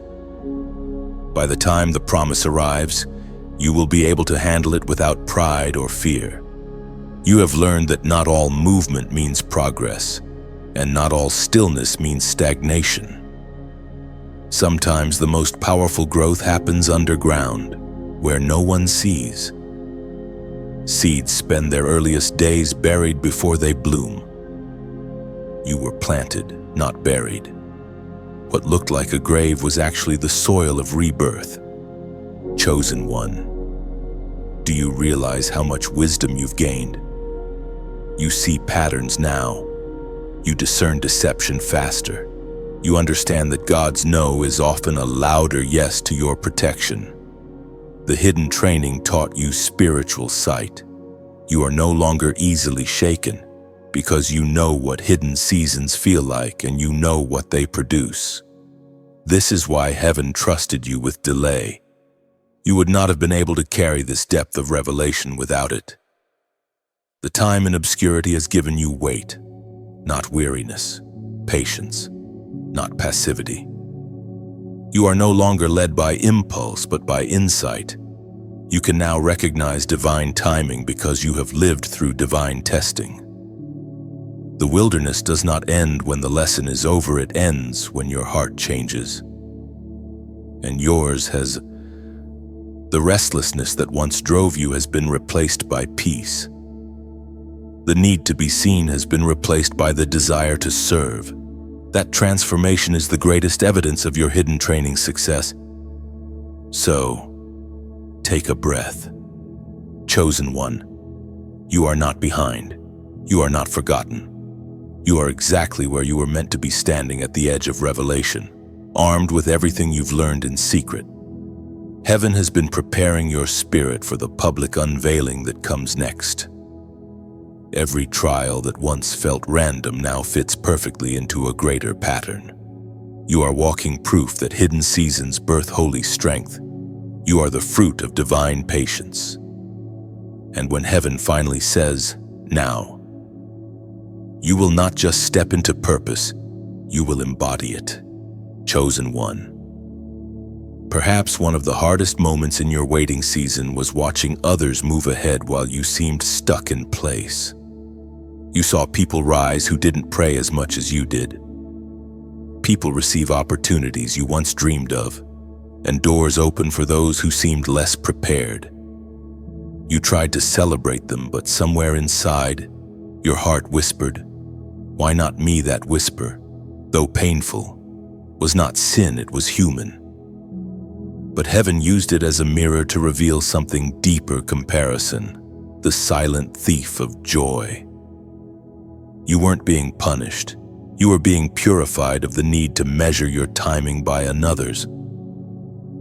By the time the promise arrives, you will be able to handle it without pride or fear. You have learned that not all movement means progress, and not all stillness means stagnation. Sometimes the most powerful growth happens underground, where no one sees. Seeds spend their earliest days buried before they bloom. You were planted, not buried. What looked like a grave was actually the soil of rebirth. Chosen one. Do you realize how much wisdom you've gained? You see patterns now. You discern deception faster. You understand that God's no is often a louder yes to your protection. The hidden training taught you spiritual sight. You are no longer easily shaken because you know what hidden seasons feel like and you know what they produce. This is why heaven trusted you with delay. You would not have been able to carry this depth of revelation without it. The time in obscurity has given you weight, not weariness, patience, not passivity. You are no longer led by impulse, but by insight. You can now recognize divine timing because you have lived through divine testing. The wilderness does not end when the lesson is over, it ends when your heart changes. And yours has. The restlessness that once drove you has been replaced by peace. The need to be seen has been replaced by the desire to serve. That transformation is the greatest evidence of your hidden training success. So, take a breath. Chosen one, you are not behind. You are not forgotten. You are exactly where you were meant to be, standing at the edge of revelation, armed with everything you've learned in secret. Heaven has been preparing your spirit for the public unveiling that comes next. Every trial that once felt random now fits perfectly into a greater pattern. You are walking proof that hidden seasons birth holy strength. You are the fruit of divine patience. And when heaven finally says, "Now," you will not just step into purpose, you will embody it. Chosen one. Perhaps one of the hardest moments in your waiting season was watching others move ahead while you seemed stuck in place. You saw people rise who didn't pray as much as you did. People receive opportunities you once dreamed of, and doors open for those who seemed less prepared. You tried to celebrate them, but somewhere inside, your heart whispered, "Why not me?" That whisper, though painful, was not sin, it was human. But heaven used it as a mirror to reveal something deeper: comparison, the silent thief of joy. You weren't being punished. You were being purified of the need to measure your timing by another's.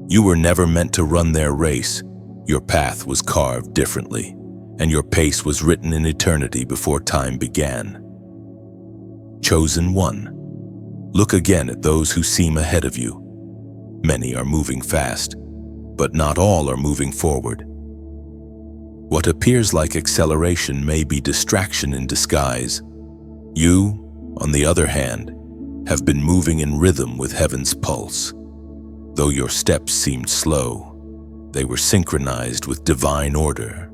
You were never meant to run their race. Your path was carved differently, and your pace was written in eternity before time began. Chosen one. Look again at those who seem ahead of you. Many are moving fast, but not all are moving forward. What appears like acceleration may be distraction in disguise. You, on the other hand, have been moving in rhythm with heaven's pulse. Though your steps seemed slow, they were synchronized with divine order.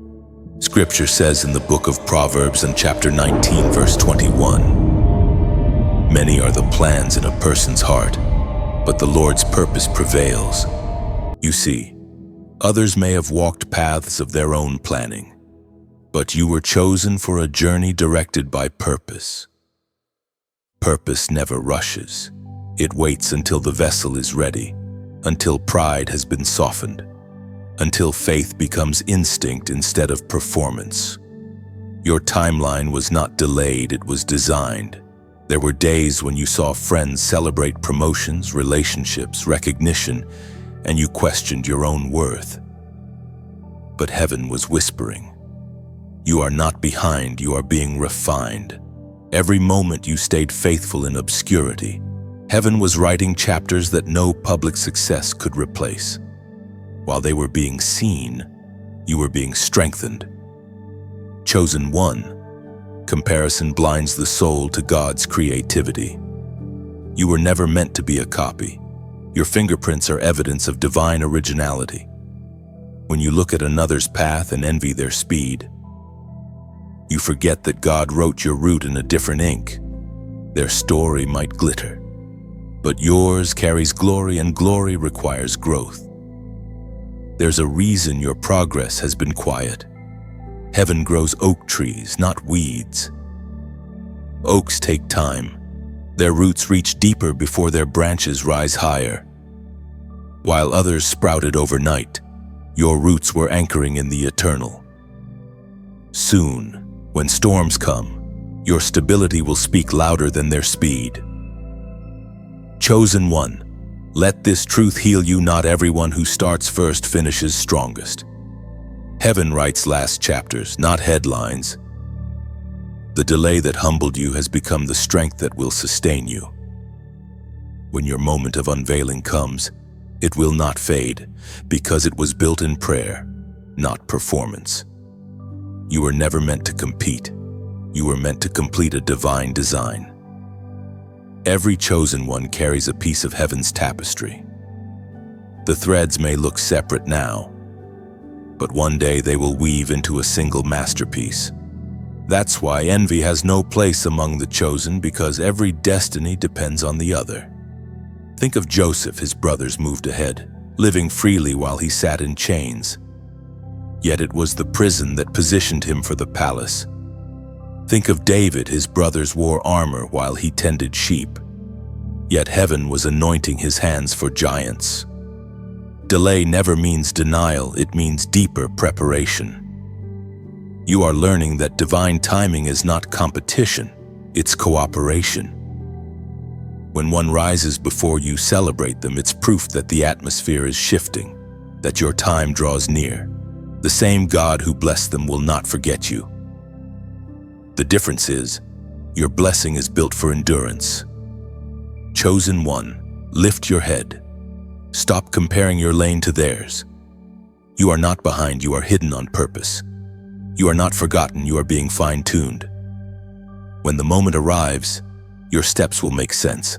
Scripture says in the book of Proverbs in chapter 19, verse 21, "Many are the plans in a person's heart, but the Lord's purpose prevails." You see, others may have walked paths of their own planning, but you were chosen for a journey directed by purpose. Purpose never rushes. It waits until the vessel is ready, until pride has been softened, until faith becomes instinct instead of performance. Your timeline was not delayed, it was designed. There were days when you saw friends celebrate promotions, relationships, recognition, and you questioned your own worth. But heaven was whispering, "You are not behind, you are being refined." Every moment you stayed faithful in obscurity, heaven was writing chapters that no public success could replace. While they were being seen, you were being strengthened. Chosen one. Comparison blinds the soul to God's creativity. You were never meant to be a copy. Your fingerprints are evidence of divine originality. When you look at another's path and envy their speed, you forget that God wrote your route in a different ink. Their story might glitter, but yours carries glory, and glory requires growth. There's a reason your progress has been quiet. Heaven grows oak trees, not weeds. Oaks take time. Their roots reach deeper before their branches rise higher. While others sprouted overnight, your roots were anchoring in the eternal. Soon, when storms come, your stability will speak louder than their speed. Chosen one, let this truth heal you. Not everyone who starts first finishes strongest. Heaven writes last chapters, not headlines. The delay that humbled you has become the strength that will sustain you. When your moment of unveiling comes, it will not fade, because it was built in prayer, not performance. You were never meant to compete. You were meant to complete a divine design. Every chosen one carries a piece of heaven's tapestry. The threads may look separate now, but one day they will weave into a single masterpiece. That's why envy has no place among the chosen, because every destiny depends on the other. Think of Joseph. His brothers moved ahead, living freely while he sat in chains. Yet it was the prison that positioned him for the palace. Think of David. His brothers wore armor while he tended sheep. Yet heaven was anointing his hands for giants. Delay never means denial, it means deeper preparation. You are learning that divine timing is not competition, it's cooperation. When one rises before you, celebrate them. It's proof that the atmosphere is shifting, that your time draws near. The same God who blessed them will not forget you. The difference is, your blessing is built for endurance. Chosen one, lift your head. Stop comparing your lane to theirs. You are not behind, you are hidden on purpose. You are not forgotten, you are being fine-tuned. When the moment arrives, your steps will make sense.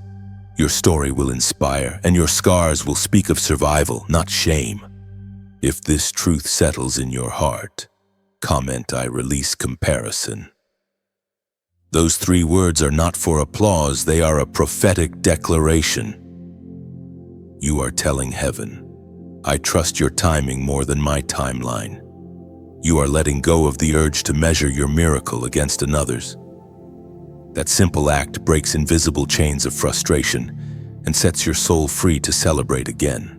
Your story will inspire, and your scars will speak of survival, not shame. If this truth settles in your heart, comment, "I release comparison." Those 3 words are not for applause, they are a prophetic declaration. You are telling heaven, "I trust your timing more than my timeline." You are letting go of the urge to measure your miracle against another's. That simple act breaks invisible chains of frustration and sets your soul free to celebrate again.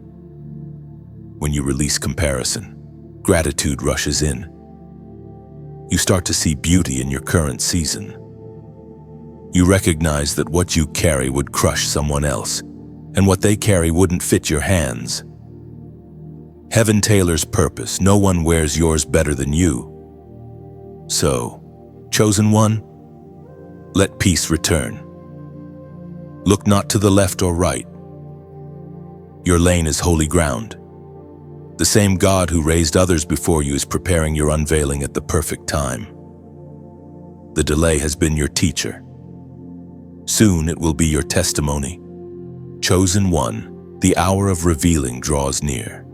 When you release comparison, gratitude rushes in. You start to see beauty in your current season. You recognize that what you carry would crush someone else, and what they carry wouldn't fit your hands. Heaven tailors purpose. No one wears yours better than you. So, chosen one, let peace return. Look not to the left or right. Your lane is holy ground. The same God who raised others before you is preparing your unveiling at the perfect time. The delay has been your teacher. Soon it will be your testimony. Chosen one, the hour of revealing draws near.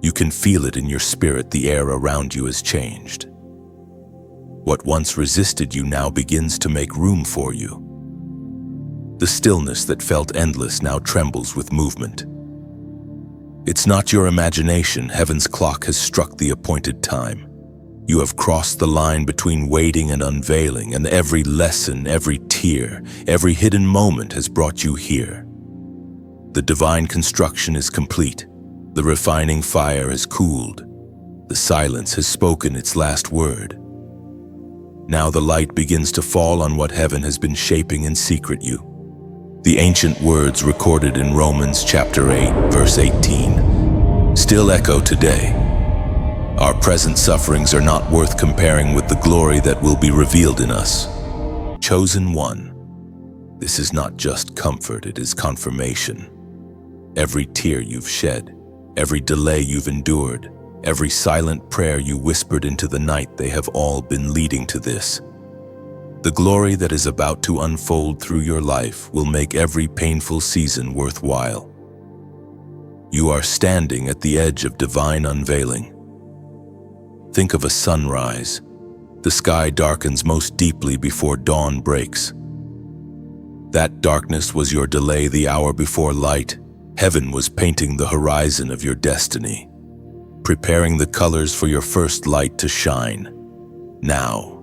You can feel it in your spirit. The air around you has changed. What once resisted you now begins to make room for you. The stillness that felt endless now trembles with movement. It's not your imagination. Heaven's clock has struck the appointed time. You have crossed the line between waiting and unveiling, and every lesson, every tear, every hidden moment has brought you here. The divine construction is complete. The refining fire has cooled. The silence has spoken its last word. Now the light begins to fall on what heaven has been shaping in secret you. The ancient words recorded in Romans chapter 8, verse 18, still echo today. Our present sufferings are not worth comparing with the glory that will be revealed in us. Chosen one, this is not just comfort, it is confirmation. Every tear you've shed, every delay you've endured, every silent prayer you whispered into the night, they have all been leading to this. The glory that is about to unfold through your life will make every painful season worthwhile. You are standing at the edge of divine unveiling. Think of a sunrise. The sky darkens most deeply before dawn breaks. That darkness was your delay. The hour before light, heaven was painting the horizon of your destiny, preparing the colors for your first light to shine. Now,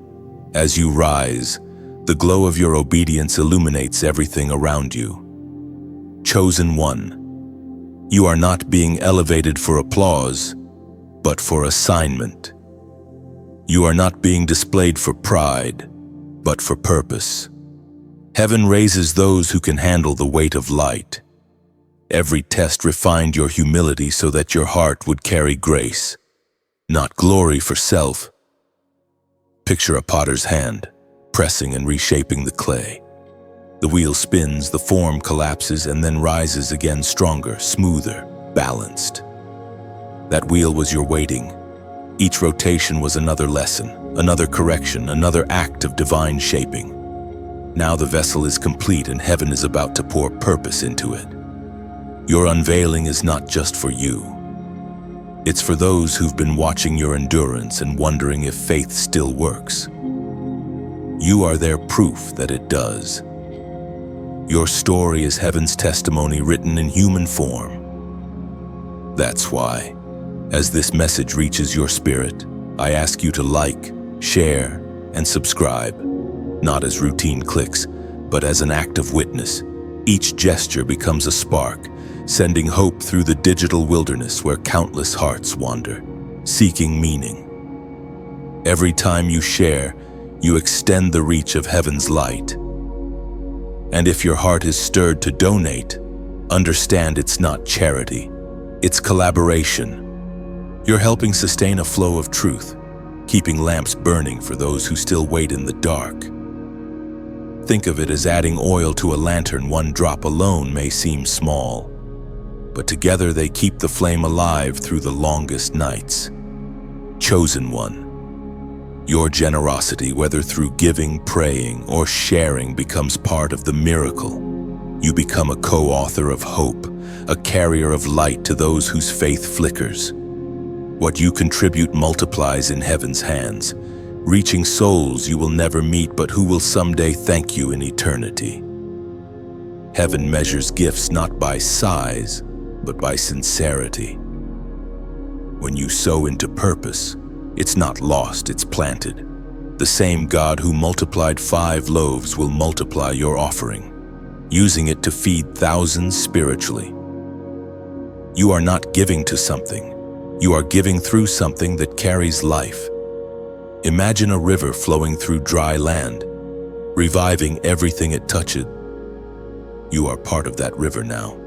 as you rise, the glow of your obedience illuminates everything around you. Chosen one, you are not being elevated for applause, but for assignment. You are not being displayed for pride, but for purpose. Heaven raises those who can handle the weight of light. Every test refined your humility so that your heart would carry grace, not glory for self. Picture a potter's hand, pressing and reshaping the clay. The wheel spins, the form collapses, and then rises again stronger, smoother, balanced. That wheel was your waiting. Each rotation was another lesson, another correction, another act of divine shaping. Now the vessel is complete and heaven is about to pour purpose into it. Your unveiling is not just for you. It's for those who've been watching your endurance and wondering if faith still works. You are their proof that it does. Your story is heaven's testimony written in human form. That's why, as this message reaches your spirit, I ask you to like, share, and subscribe, not as routine clicks, but as an act of witness. Each gesture becomes a spark, sending hope through the digital wilderness where countless hearts wander, seeking meaning. Every time you share, you extend the reach of heaven's light. And if your heart is stirred to donate, understand it's not charity, it's collaboration. You're helping sustain a flow of truth, keeping lamps burning for those who still wait in the dark. Think of it as adding oil to a lantern. One drop alone may seem small, but together they keep the flame alive through the longest nights. Chosen one, your generosity, whether through giving, praying, or sharing, becomes part of the miracle. You become a co-author of hope, a carrier of light to those whose faith flickers. What you contribute multiplies in heaven's hands, reaching souls you will never meet but who will someday thank you in eternity. Heaven measures gifts not by size, but by sincerity. When you sow into purpose, it's not lost, it's planted. The same God who multiplied 5 loaves will multiply your offering, using it to feed thousands spiritually. You are not giving to something, you are giving through something that carries life. Imagine a river flowing through dry land, reviving everything it touches. You are part of that river now.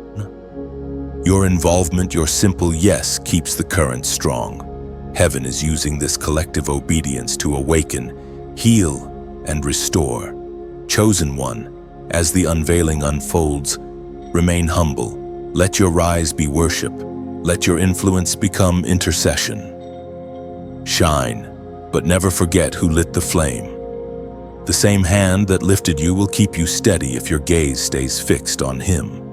Your involvement, your simple yes, keeps the current strong. Heaven is using this collective obedience to awaken, heal, and restore. Chosen one, as the unveiling unfolds, remain humble. Let your rise be worship. Let your influence become intercession. Shine, but never forget who lit the flame. The same hand that lifted you will keep you steady if your gaze stays fixed on Him.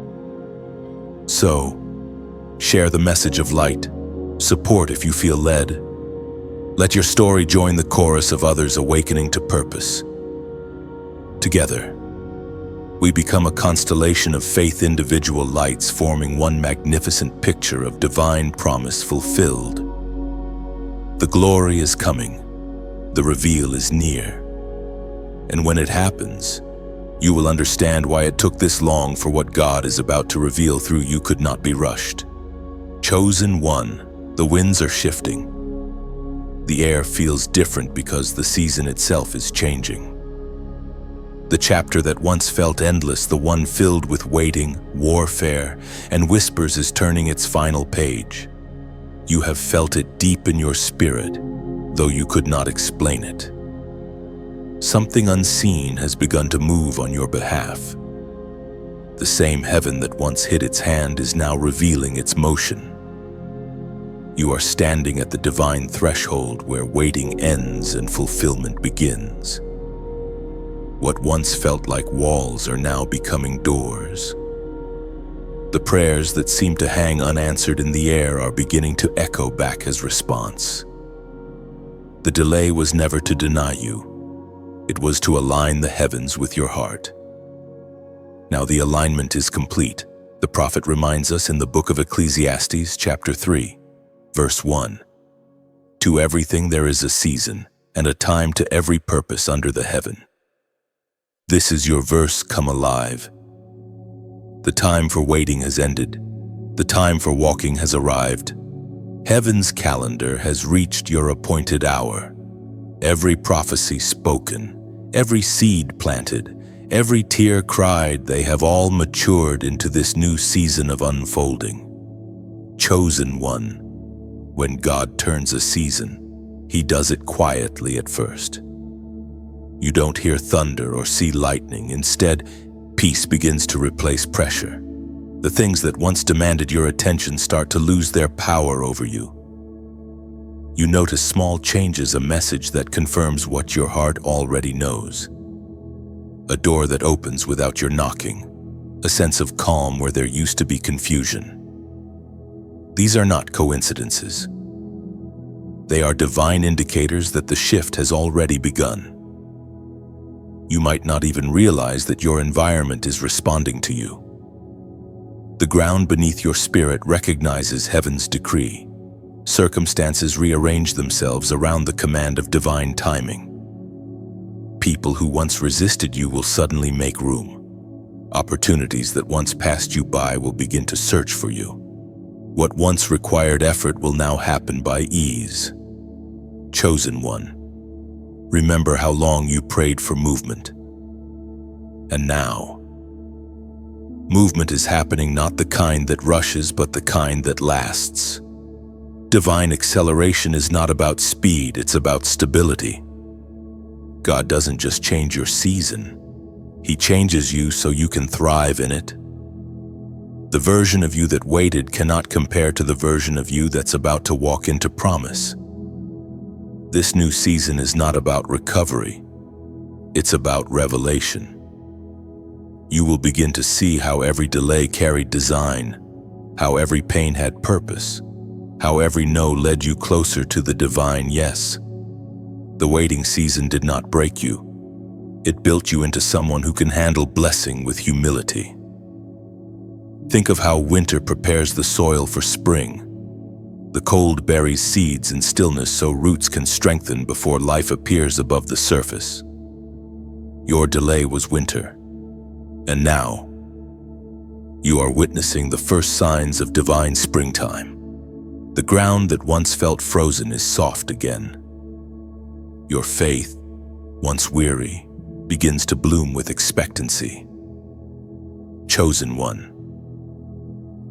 So, share the message of light. Support if you feel led. Let your story join the chorus of others awakening to purpose. Together, we become a constellation of faith individual lights forming one magnificent picture of divine promise fulfilled. The glory is coming. The reveal is near. And when it happens, you will understand why it took this long, for what God is about to reveal through you could not be rushed. Chosen one, the winds are shifting. The air feels different because the season itself is changing. The chapter that once felt endless, the one filled with waiting, warfare, and whispers, is turning its final page. You have felt it deep in your spirit, though you could not explain it. Something unseen has begun to move on your behalf. The same heaven that once hid its hand is now revealing its motion. You are standing at the divine threshold where waiting ends and fulfillment begins. What once felt like walls are now becoming doors. The prayers that seemed to hang unanswered in the air are beginning to echo back as response. The delay was never to deny you. It was to align the heavens with your heart. Now the alignment is complete. The prophet reminds us in the book of Ecclesiastes, chapter 3, verse 1. To everything there is a season, and a time to every purpose under the heaven. This is your verse come alive. The time for waiting has ended. The time for walking has arrived. Heaven's calendar has reached your appointed hour. Every prophecy spoken, every seed planted, every tear cried, they have all matured into this new season of unfolding. Chosen one, when God turns a season, He does it quietly at first. You don't hear thunder or see lightning. Instead, peace begins to replace pressure. The things that once demanded your attention start to lose their power over you. You notice small changes, a message that confirms what your heart already knows. A door that opens without your knocking. A sense of calm where there used to be confusion. These are not coincidences. They are divine indicators that the shift has already begun. You might not even realize that your environment is responding to you. The ground beneath your spirit recognizes heaven's decree. Circumstances rearrange themselves around the command of divine timing. People who once resisted you will suddenly make room. Opportunities that once passed you by will begin to search for you. What once required effort will now happen by ease. Chosen one, remember how long you prayed for movement. And now, movement is happening, not the kind that rushes, but the kind that lasts. Divine acceleration is not about speed, it's about stability. God doesn't just change your season. He changes you so you can thrive in it. The version of you that waited cannot compare to the version of you that's about to walk into promise. This new season is not about recovery. It's about revelation. You will begin to see how every delay carried design, how every pain had purpose, how every no led you closer to the divine yes. The waiting season did not break you. It built you into someone who can handle blessing with humility. Think of how winter prepares the soil for spring. The cold buries seeds in stillness so roots can strengthen before life appears above the surface. Your delay was winter, and now you are witnessing the first signs of divine springtime. The ground that once felt frozen is soft again. Your faith, once weary, begins to bloom with expectancy. Chosen one,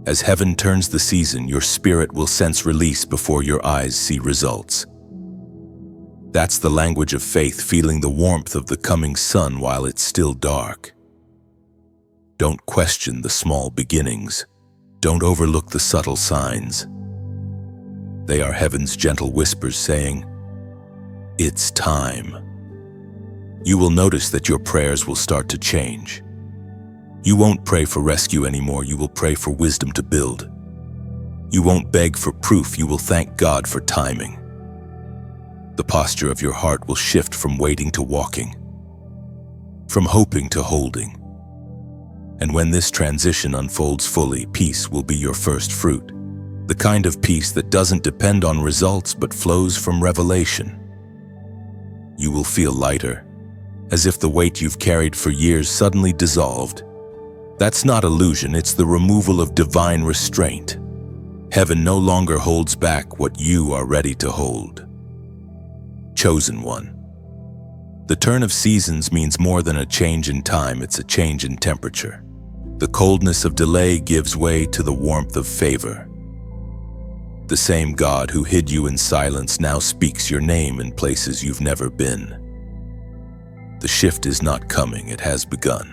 As heaven turns the season, your spirit will sense release before your eyes see results. That's the language of faith, feeling the warmth of the coming sun while it's still dark. Don't question the small beginnings. Don't overlook the subtle signs. They are heaven's gentle whispers saying, "It's time." You will notice that your prayers will start to change. You won't pray for rescue anymore, you will pray for wisdom to build. You won't beg for proof, you will thank God for timing. The posture of your heart will shift from waiting to walking, from hoping to holding. And when this transition unfolds fully, peace will be your first fruit. The kind of peace that doesn't depend on results but flows from revelation. You will feel lighter, as if the weight you've carried for years suddenly dissolved. That's not illusion, it's the removal of divine restraint. Heaven no longer holds back what you are ready to hold. Chosen one. The turn of seasons means more than a change in time, it's a change in temperature. The coldness of delay gives way to the warmth of favor. The same God who hid you in silence now speaks your name in places you've never been. The shift is not coming, it has begun.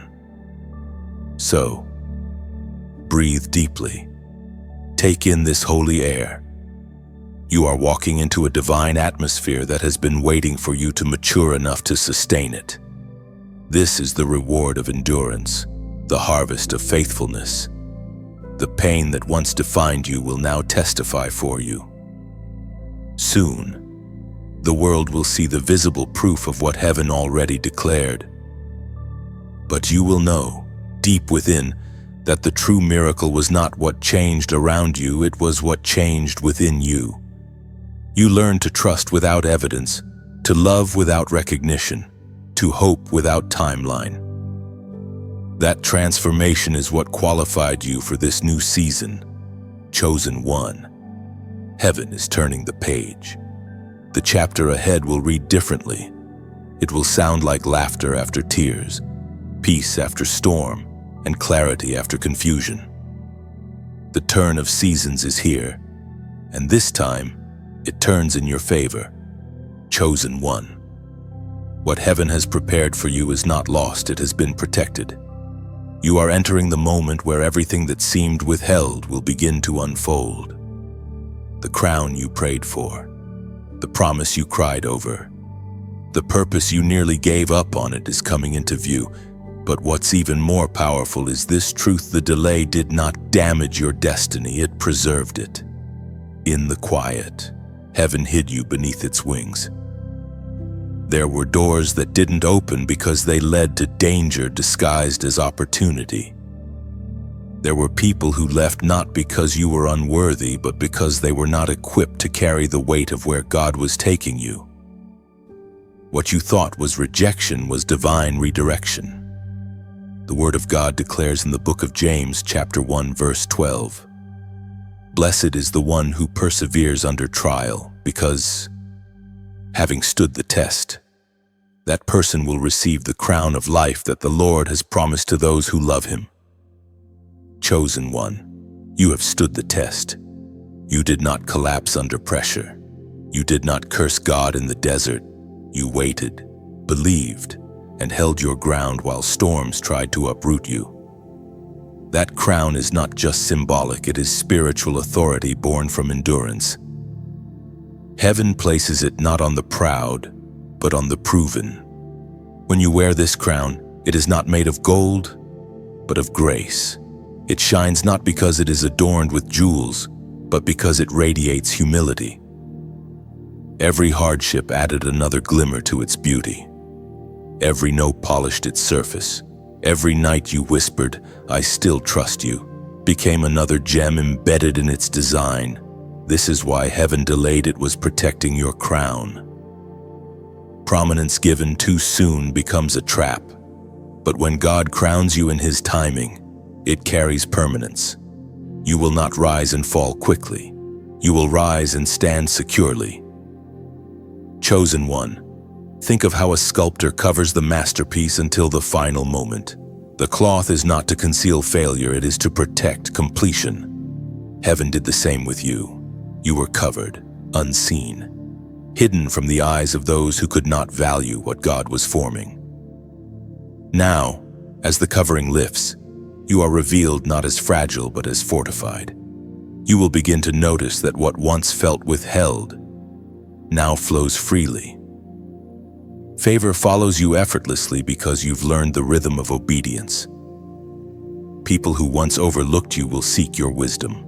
So, breathe deeply. Take in this holy air. You are walking into a divine atmosphere that has been waiting for you to mature enough to sustain it. This is the reward of endurance, the harvest of faithfulness. The pain that once defined you will now testify for you. Soon, the world will see the visible proof of what heaven already declared. But you will know, deep within, that the true miracle was not what changed around you, it was what changed within you. You learned to trust without evidence, to love without recognition, to hope without timeline. That transformation is what qualified you for this new season. Chosen one. Heaven is turning the page. The chapter ahead will read differently. It will sound like laughter after tears, peace after storm, and clarity after confusion. The turn of seasons is here, and this time, it turns in your favor. Chosen one. What heaven has prepared for you is not lost, it has been protected. You are entering the moment where everything that seemed withheld will begin to unfold. The crown you prayed for, the promise you cried over, the purpose you nearly gave up on, it is coming into view. But what's even more powerful is this truth: the delay did not damage your destiny, it preserved it. In the quiet, heaven hid you beneath its wings. There were doors that didn't open because they led to danger disguised as opportunity. There were people who left not because you were unworthy, but because they were not equipped to carry the weight of where God was taking you. What you thought was rejection was divine redirection. The Word of God declares in the book of James, chapter 1, verse 12, "Blessed is the one who perseveres under trial, because, having stood the test, that person will receive the crown of life that the Lord has promised to those who love Him." Chosen one, you have stood the test. You did not collapse under pressure. You did not curse God in the desert. You waited, believed, and held your ground while storms tried to uproot you. That crown is not just symbolic, it is spiritual authority born from endurance. Heaven places it not on the proud, but on the proven. When you wear this crown, it is not made of gold, but of grace. It shines not because it is adorned with jewels, but because it radiates humility. Every hardship added another glimmer to its beauty. Every no polished its surface. Every night you whispered, "I still trust you," became another gem embedded in its design. This is why heaven delayed, it was protecting your crown. Prominence given too soon becomes a trap, but when God crowns you in His timing, it carries permanence. You will not rise and fall quickly. You will rise and stand securely. Chosen one, think of how a sculptor covers the masterpiece until the final moment. The cloth is not to conceal failure, it is to protect completion. Heaven did the same with you. You were covered, unseen, hidden from the eyes of those who could not value what God was forming. Now, as the covering lifts, you are revealed not as fragile but as fortified. You will begin to notice that what once felt withheld now flows freely. Favor follows you effortlessly because you've learned the rhythm of obedience. People who once overlooked you will seek your wisdom.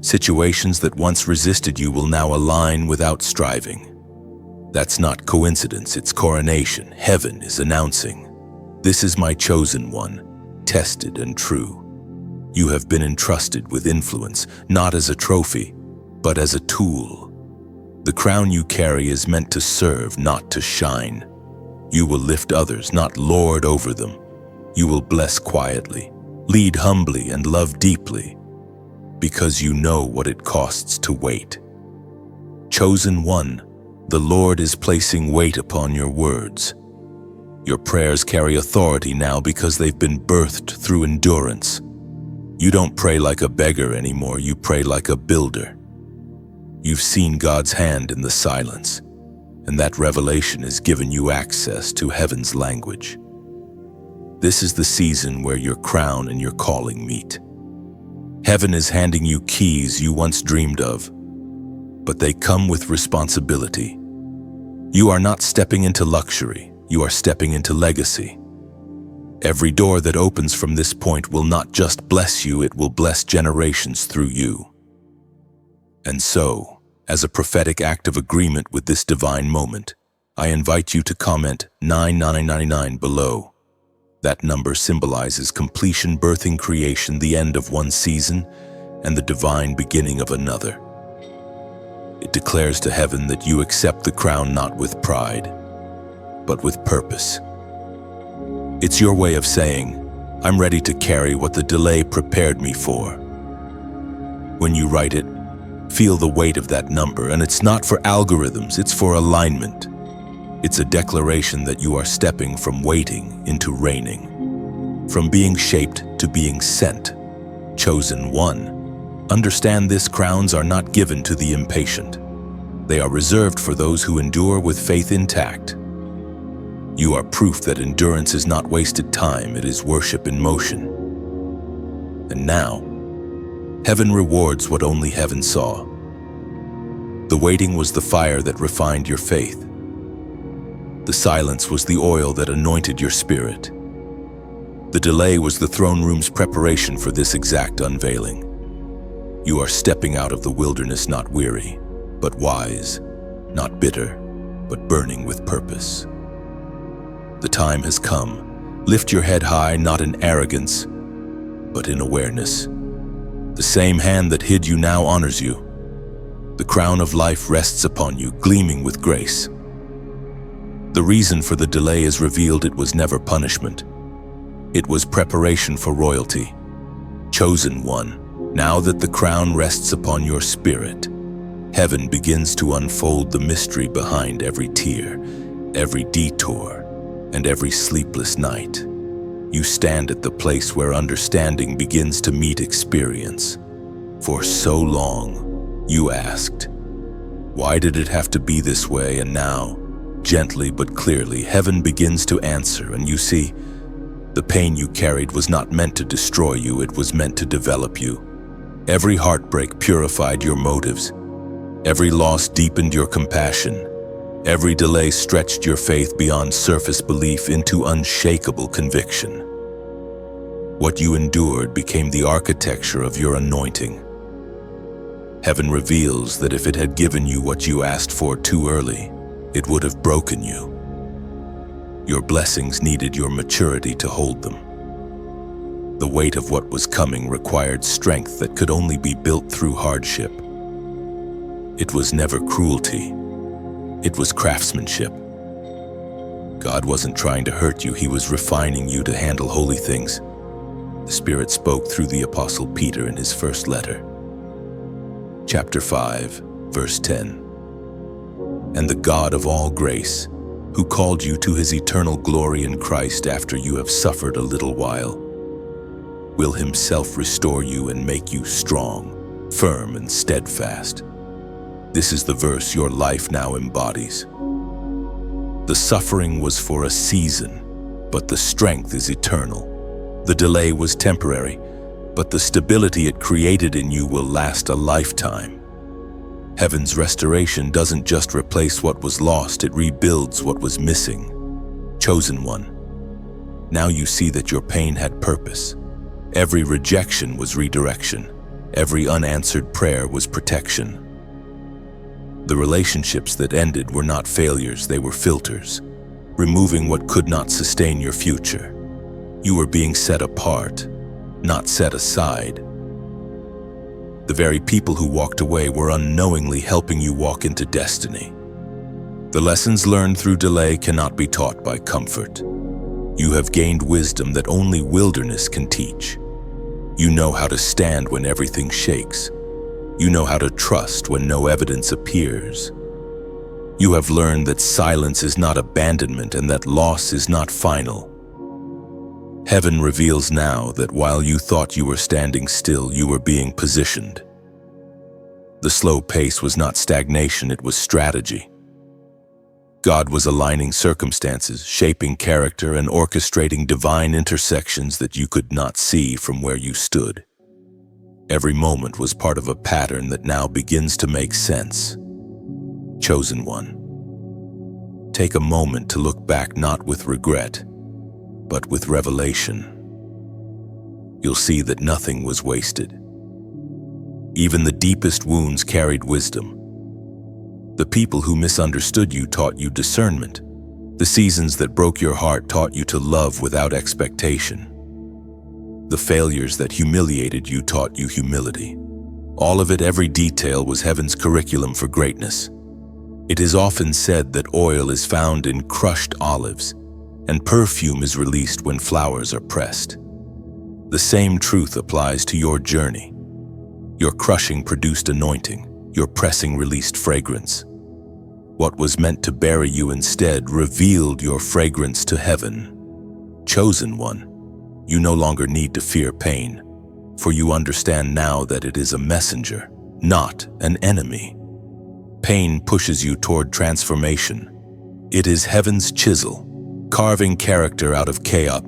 Situations that once resisted you will now align without striving. That's not coincidence, it's coronation. Heaven is announcing, "This is my chosen one, tested and true." You have been entrusted with influence, not as a trophy, but as a tool. The crown you carry is meant to serve, not to shine. You will lift others, not lord over them. You will bless quietly, lead humbly, and love deeply, because you know what it costs to wait. Chosen one, the Lord is placing weight upon your words. Your prayers carry authority now because they've been birthed through endurance. You don't pray like a beggar anymore, you pray like a builder. You've seen God's hand in the silence, and that revelation has given you access to heaven's language. This is the season where your crown and your calling meet. Heaven is handing you keys you once dreamed of, but they come with responsibility. You are not stepping into luxury, you are stepping into legacy. Every door that opens from this point will not just bless you, it will bless generations through you. And so, as a prophetic act of agreement with this divine moment, I invite you to comment 9999 below. That number symbolizes completion, birthing creation, the end of one season, and the divine beginning of another. It declares to heaven that you accept the crown not with pride, but with purpose. It's your way of saying, "I'm ready to carry what the delay prepared me for." When you write it, feel the weight of that number, and it's not for algorithms, it's for alignment. It's a declaration that you are stepping from waiting into reigning, from being shaped to being sent. Chosen one. Understand this: crowns are not given to the impatient. They are reserved for those who endure with faith intact. You are proof that endurance is not wasted time, it is worship in motion. And now, heaven rewards what only heaven saw. The waiting was the fire that refined your faith. The silence was the oil that anointed your spirit. The delay was the throne room's preparation for this exact unveiling. You are stepping out of the wilderness not weary, but wise, not bitter, but burning with purpose. The time has come. Lift your head high, not in arrogance, but in awareness. The same hand that hid you now honors you. The crown of life rests upon you, gleaming with grace. The reason for the delay is revealed. It was never punishment. It was preparation for royalty. Chosen one, now that the crown rests upon your spirit, heaven begins to unfold the mystery behind every tear, every detour, and every sleepless night. You stand at the place where understanding begins to meet experience. For so long, you asked, why did it have to be this way? And now, gently but clearly, heaven begins to answer, and you see, the pain you carried was not meant to destroy you, it was meant to develop you. Every heartbreak purified your motives. Every loss deepened your compassion. Every delay stretched your faith beyond surface belief into unshakable conviction. What you endured became the architecture of your anointing. Heaven reveals that if it had given you what you asked for too early, it would have broken you. Your blessings needed your maturity to hold them. The weight of what was coming required strength that could only be built through hardship. It was never cruelty. It was craftsmanship. God wasn't trying to hurt you, He was refining you to handle holy things. The Spirit spoke through the Apostle Peter in his first letter. Chapter 5, verse 10. And the God of all grace, who called you to His eternal glory in Christ after you have suffered a little while, will himself restore you and make you strong, firm, and steadfast. This is the verse your life now embodies. The suffering was for a season, but the strength is eternal. The delay was temporary, but the stability it created in you will last a lifetime. Heaven's restoration doesn't just replace what was lost, it rebuilds what was missing. Chosen one. Now you see that your pain had purpose. Every rejection was redirection. Every unanswered prayer was protection. The relationships that ended were not failures, they were filters, removing what could not sustain your future. You were being set apart, not set aside. The very people who walked away were unknowingly helping you walk into destiny. The lessons learned through delay cannot be taught by comfort. You have gained wisdom that only wilderness can teach. You know how to stand when everything shakes. You know how to trust when no evidence appears. You have learned that silence is not abandonment and that loss is not final. Heaven reveals now that while you thought you were standing still, you were being positioned. The slow pace was not stagnation, it was strategy. God was aligning circumstances, shaping character, and orchestrating divine intersections that you could not see from where you stood. Every moment was part of a pattern that now begins to make sense. Chosen one. Take a moment to look back not with regret, but with revelation. You'll see that nothing was wasted. Even the deepest wounds carried wisdom. The people who misunderstood you taught you discernment. The seasons that broke your heart taught you to love without expectation. The failures that humiliated you taught you humility. All of it, every detail, was heaven's curriculum for greatness. It is often said that oil is found in crushed olives, and perfume is released when flowers are pressed. The same truth applies to your journey. Your crushing produced anointing, your pressing released fragrance. What was meant to bury you instead revealed your fragrance to heaven. Chosen one, you no longer need to fear pain, for you understand now that it is a messenger, not an enemy. Pain pushes you toward transformation. It is heaven's chisel, carving character out of chaos.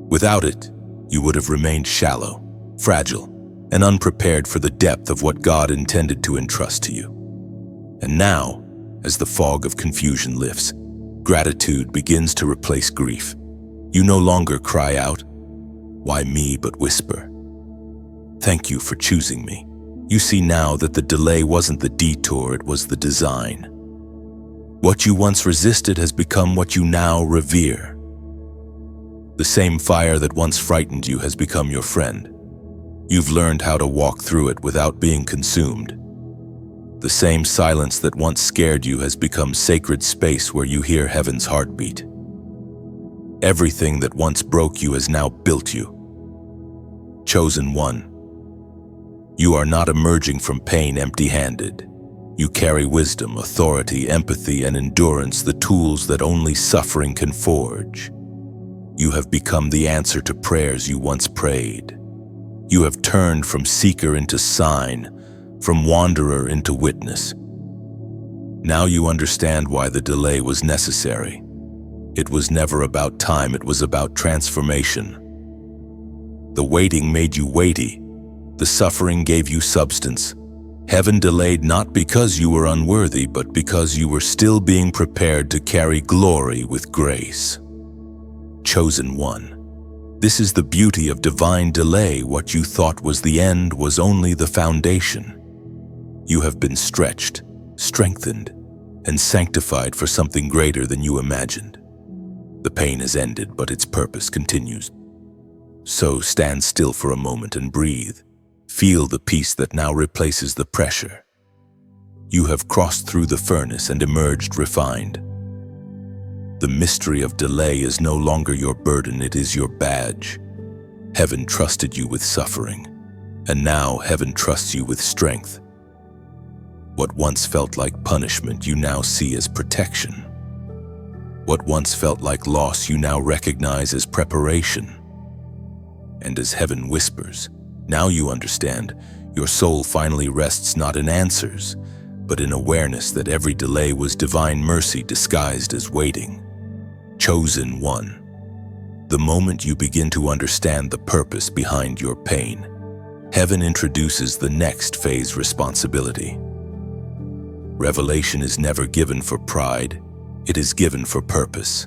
Without it, you would have remained shallow, fragile, and unprepared for the depth of what God intended to entrust to you. And now, as the fog of confusion lifts, gratitude begins to replace grief. You no longer cry out, "Why me?" but whisper, "Thank you for choosing me." You see now that the delay wasn't the detour, it was the design. What you once resisted has become what you now revere. The same fire that once frightened you has become your friend. You've learned how to walk through it without being consumed. The same silence that once scared you has become sacred space where you hear heaven's heartbeat. Everything that once broke you has now built you. Chosen one. You are not emerging from pain empty-handed. You carry wisdom, authority, empathy, and endurance, the tools that only suffering can forge. You have become the answer to prayers you once prayed. You have turned from seeker into sign, from wanderer into witness. Now you understand why the delay was necessary. It was never about time, it was about transformation. The waiting made you weighty. The suffering gave you substance. Heaven delayed not because you were unworthy, but because you were still being prepared to carry glory with grace. Chosen one. This is the beauty of divine delay. What you thought was the end was only the foundation. You have been stretched, strengthened, and sanctified for something greater than you imagined. The pain has ended, but its purpose continues. So stand still for a moment and breathe. Feel the peace that now replaces the pressure. You have crossed through the furnace and emerged refined. The mystery of delay is no longer your burden, it is your badge. Heaven trusted you with suffering, and now heaven trusts you with strength. What once felt like punishment, you now see as protection. What once felt like loss, you now recognize as preparation. And as heaven whispers, "Now you understand," your soul finally rests not in answers, but in awareness that every delay was divine mercy disguised as waiting. Chosen one. The moment you begin to understand the purpose behind your pain, heaven introduces the next phase: responsibility. Revelation is never given for pride, it is given for purpose.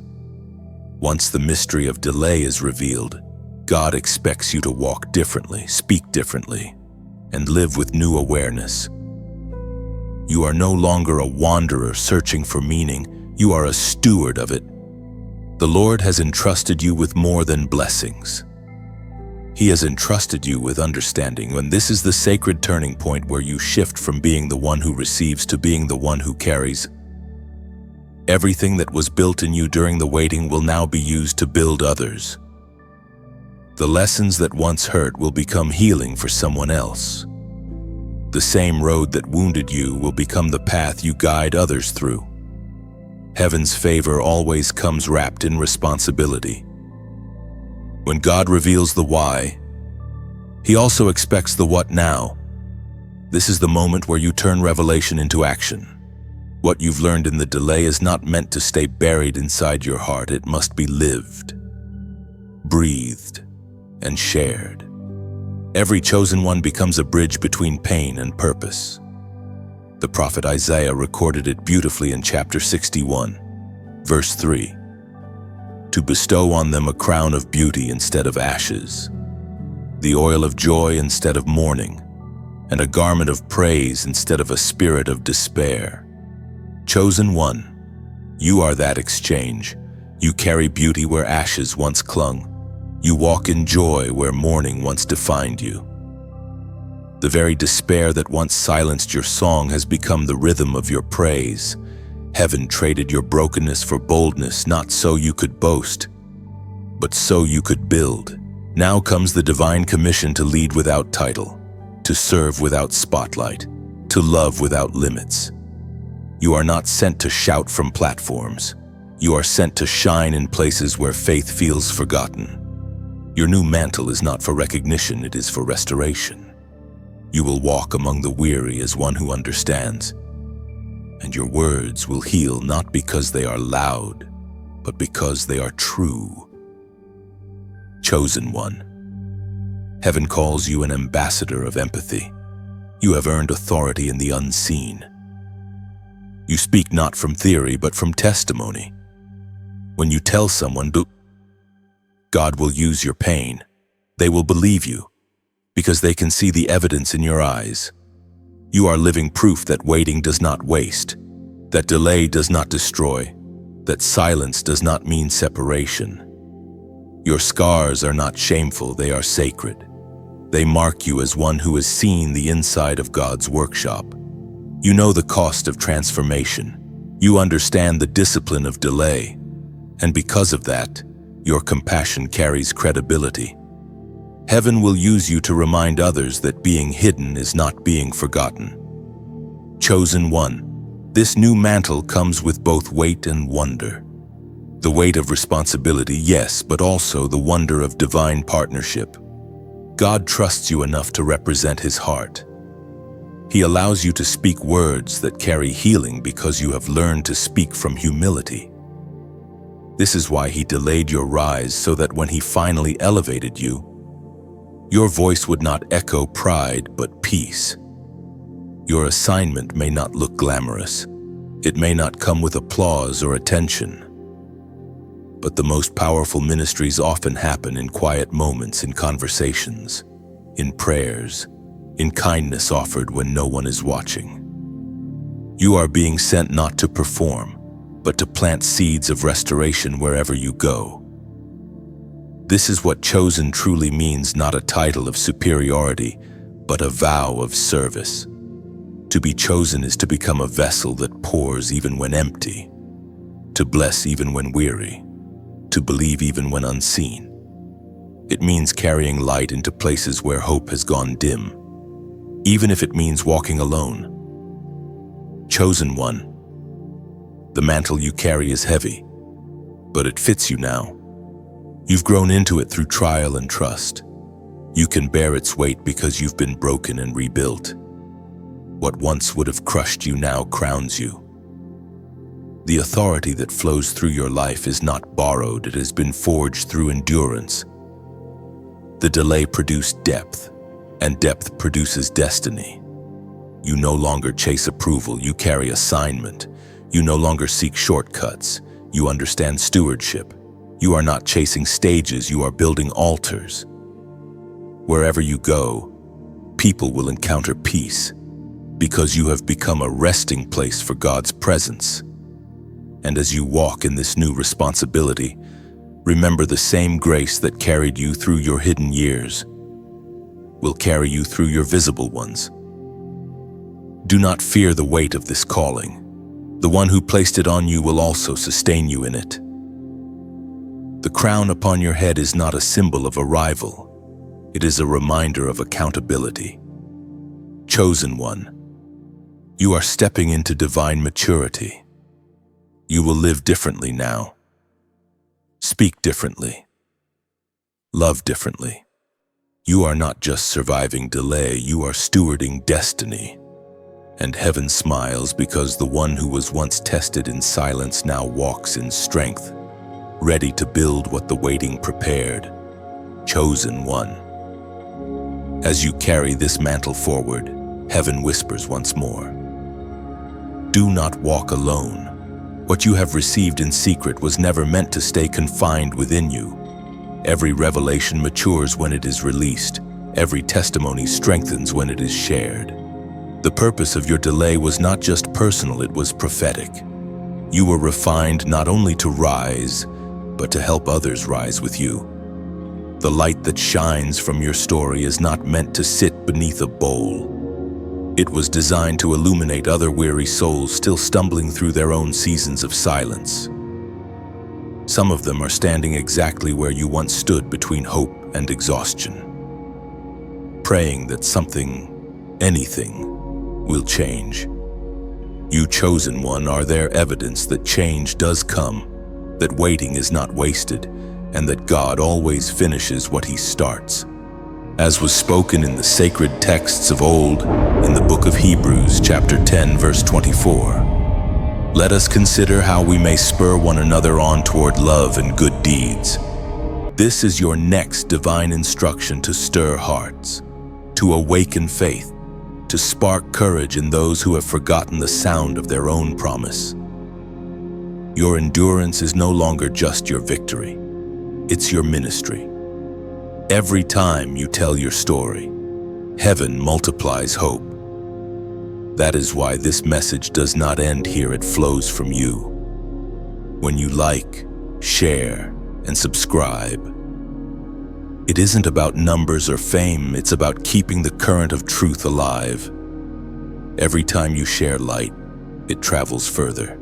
Once the mystery of delay is revealed, God expects you to walk differently, speak differently, and live with new awareness. You are no longer a wanderer searching for meaning, you are a steward of it. The Lord has entrusted you with more than blessings. He has entrusted you with understanding, and this is the sacred turning point where you shift from being the one who receives to being the one who carries. Everything that was built in you during the waiting will now be used to build others. The lessons that once hurt will become healing for someone else. The same road that wounded you will become the path you guide others through. Heaven's favor always comes wrapped in responsibility. When God reveals the why, He also expects the what now. This is the moment where you turn revelation into action. What you've learned in the delay is not meant to stay buried inside your heart. It must be lived, breathed, and shared. Every chosen one becomes a bridge between pain and purpose. The prophet Isaiah recorded it beautifully in chapter 61, verse 3. To bestow on them a crown of beauty instead of ashes, the oil of joy instead of mourning, and a garment of praise instead of a spirit of despair. Chosen one, you are that exchange. You carry beauty where ashes once clung. You walk in joy where mourning once defined you. The very despair that once silenced your song has become the rhythm of your praise. Heaven traded your brokenness for boldness, not so you could boast, but so you could build. Now comes the divine commission to lead without title, to serve without spotlight, to love without limits. You are not sent to shout from platforms. You are sent to shine in places where faith feels forgotten. Your new mantle is not for recognition, it is for restoration. You will walk among the weary as one who understands, and your words will heal not because they are loud, but because they are true. Chosen one. Heaven calls you an ambassador of empathy. You have earned authority in the unseen. You speak not from theory, but from testimony. When you tell someone, God will use your pain, they will believe you, because they can see the evidence in your eyes. You are living proof that waiting does not waste, that delay does not destroy, that silence does not mean separation. Your scars are not shameful, they are sacred. They mark you as one who has seen the inside of God's workshop. You know the cost of transformation. You understand the discipline of delay. And because of that, your compassion carries credibility. Heaven will use you to remind others that being hidden is not being forgotten. Chosen one, this new mantle comes with both weight and wonder. The weight of responsibility, yes, but also the wonder of divine partnership. God trusts you enough to represent His heart. He allows you to speak words that carry healing because you have learned to speak from humility. This is why He delayed your rise, so that when He finally elevated you, your voice would not echo pride, but peace. Your assignment may not look glamorous. It may not come with applause or attention. But the most powerful ministries often happen in quiet moments, in conversations, in prayers, in kindness offered when no one is watching. You are being sent not to perform, but to plant seeds of restoration wherever you go. This is what chosen truly means, not a title of superiority, but a vow of service. To be chosen is to become a vessel that pours even when empty, to bless even when weary, to believe even when unseen. It means carrying light into places where hope has gone dim, even if it means walking alone. Chosen one, the mantle you carry is heavy, but it fits you now. You've grown into it through trial and trust. You can bear its weight because you've been broken and rebuilt. What once would have crushed you now crowns you. The authority that flows through your life is not borrowed, it has been forged through endurance. The delay produced depth, and depth produces destiny. You no longer chase approval, you carry assignment. You no longer seek shortcuts, you understand stewardship. You are not chasing stages, you are building altars. Wherever you go, people will encounter peace, because you have become a resting place for God's presence. And as you walk in this new responsibility, remember the same grace that carried you through your hidden years will carry you through your visible ones. Do not fear the weight of this calling. The one who placed it on you will also sustain you in it. The crown upon your head is not a symbol of arrival. It is a reminder of accountability. Chosen one, you are stepping into divine maturity. You will live differently now. Speak differently. Love differently. You are not just surviving delay, you are stewarding destiny. And heaven smiles because the one who was once tested in silence now walks in strength, ready to build what the waiting prepared. Chosen one. As you carry this mantle forward, heaven whispers once more. Do not walk alone. What you have received in secret was never meant to stay confined within you. Every revelation matures when it is released. Every testimony strengthens when it is shared. The purpose of your delay was not just personal, it was prophetic. You were refined not only to rise, but to help others rise with you. The light that shines from your story is not meant to sit beneath a bowl. It was designed to illuminate other weary souls still stumbling through their own seasons of silence. Some of them are standing exactly where you once stood between hope and exhaustion, praying that something, anything, will change. You chosen one are their evidence that change does come, that waiting is not wasted, and that God always finishes what He starts. As was spoken in the sacred texts of old, in the book of Hebrews, chapter 10, verse 24, let us consider how we may spur one another on toward love and good deeds. This is your next divine instruction to stir hearts, to awaken faith, to spark courage in those who have forgotten the sound of their own promise. Your endurance is no longer just your victory, it's your ministry. Every time you tell your story, heaven multiplies hope. That is why this message does not end here, it flows from you. When you like, share, and subscribe, it isn't about numbers or fame, it's about keeping the current of truth alive. Every time you share light, it travels further,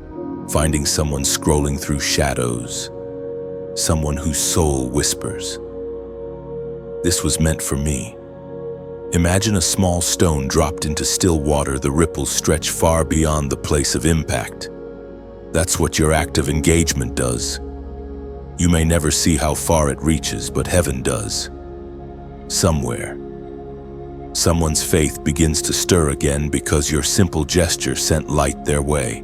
finding someone scrolling through shadows, someone whose soul whispers. This was meant for me. Imagine a small stone dropped into still water, the ripples stretch far beyond the place of impact. That's what your act of engagement does. You may never see how far it reaches, but heaven does. Somewhere, someone's faith begins to stir again because your simple gesture sent light their way.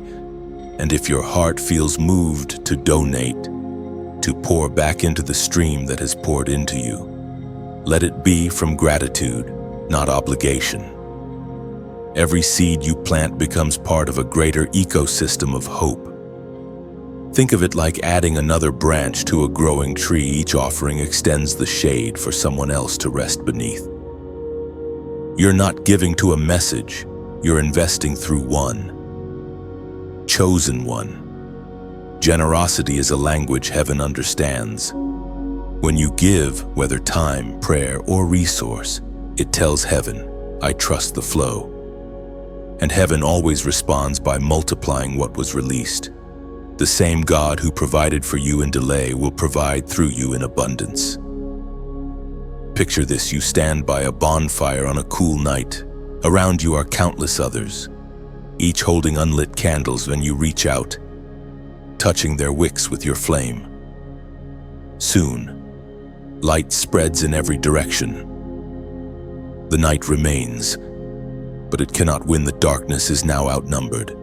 And if your heart feels moved to donate, to pour back into the stream that has poured into you, let it be from gratitude, not obligation. Every seed you plant becomes part of a greater ecosystem of hope. Think of it like adding another branch to a growing tree. Each offering extends the shade for someone else to rest beneath. You're not giving to a message, you're investing through one. Chosen one. Generosity is a language heaven understands. When you give, whether time, prayer, or resource, it tells heaven, I trust the flow. And heaven always responds by multiplying what was released. The same God who provided for you in delay will provide through you in abundance. Picture this: you stand by a bonfire on a cool night. Around you are countless others, each holding unlit candles. When you reach out, touching their wicks with your flame. Soon, light spreads in every direction, The night remains, but it cannot win. The darkness is now outnumbered.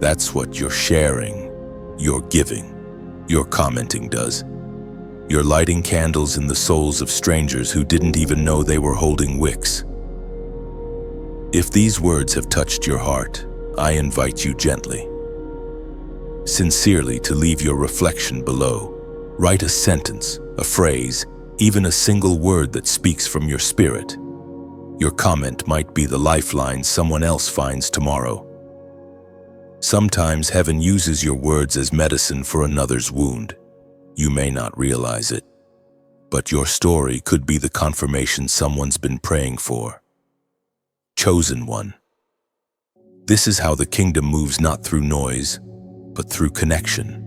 That's what your sharing, your giving, your commenting does. You're lighting candles in the souls of strangers who didn't even know they were holding wicks. If these words have touched your heart, I invite you gently, sincerely, to leave your reflection below. Write a sentence, a phrase, even a single word that speaks from your spirit. Your comment might be the lifeline someone else finds tomorrow. Sometimes heaven uses your words as medicine for another's wound. You may not realize it, but your story could be the confirmation someone's been praying for. Chosen one. This is how the kingdom moves, not through noise, but through connection.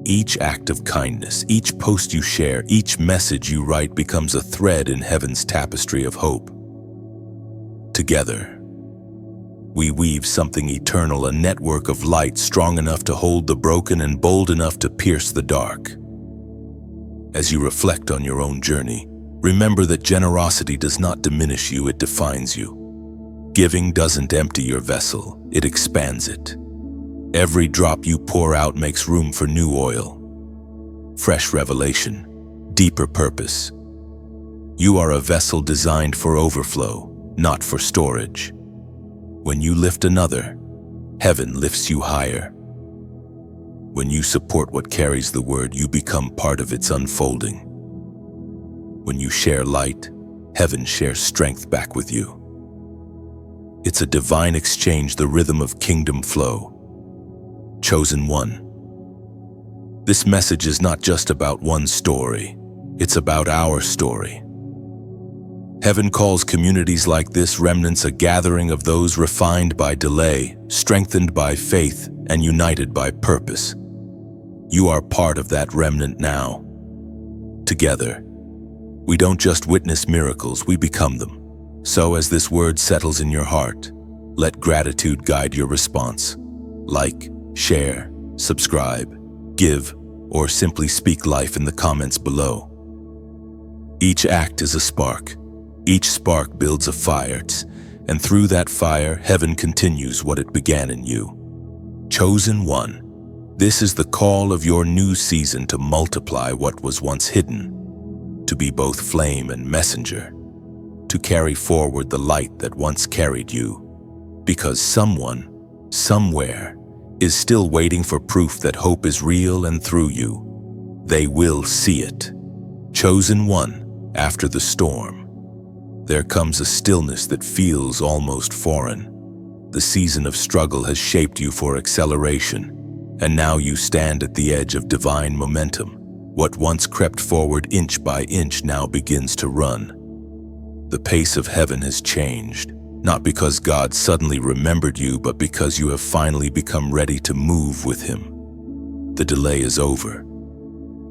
Each act of kindness, each post you share, each message you write becomes a thread in heaven's tapestry of hope. Together, we weave something eternal, a network of light strong enough to hold the broken and bold enough to pierce the dark. As you reflect on your own journey, remember that generosity does not diminish you, it defines you. Giving doesn't empty your vessel, it expands it. Every drop you pour out makes room for new oil, fresh revelation, deeper purpose. You are a vessel designed for overflow, not for storage. When you lift another, heaven lifts you higher. When you support what carries the word, you become part of its unfolding. When you share light, heaven shares strength back with you. It's a divine exchange, the rhythm of kingdom flow. Chosen one. This message is not just about one story, it's about our story. Heaven calls communities like this remnants a gathering of those refined by delay, strengthened by faith, and united by purpose. You are part of that remnant now. Together, we don't just witness miracles, we become them. So as this word settles in your heart, let gratitude guide your response. Like, share, subscribe, give, or simply speak life in the comments below. Each act is a spark. Each spark builds a fire, and through that fire, heaven continues what it began in you. Chosen one, this is the call of your new season to multiply what was once hidden, to be both flame and messenger, to carry forward the light that once carried you, because someone, somewhere, is still waiting for proof that hope is real, and through you, they will see it. Chosen one, after the storm, there comes a stillness that feels almost foreign. The season of struggle has shaped you for acceleration, and now you stand at the edge of divine momentum. What once crept forward inch by inch now begins to run. The pace of heaven has changed, not because God suddenly remembered you, but because you have finally become ready to move with Him. The delay is over.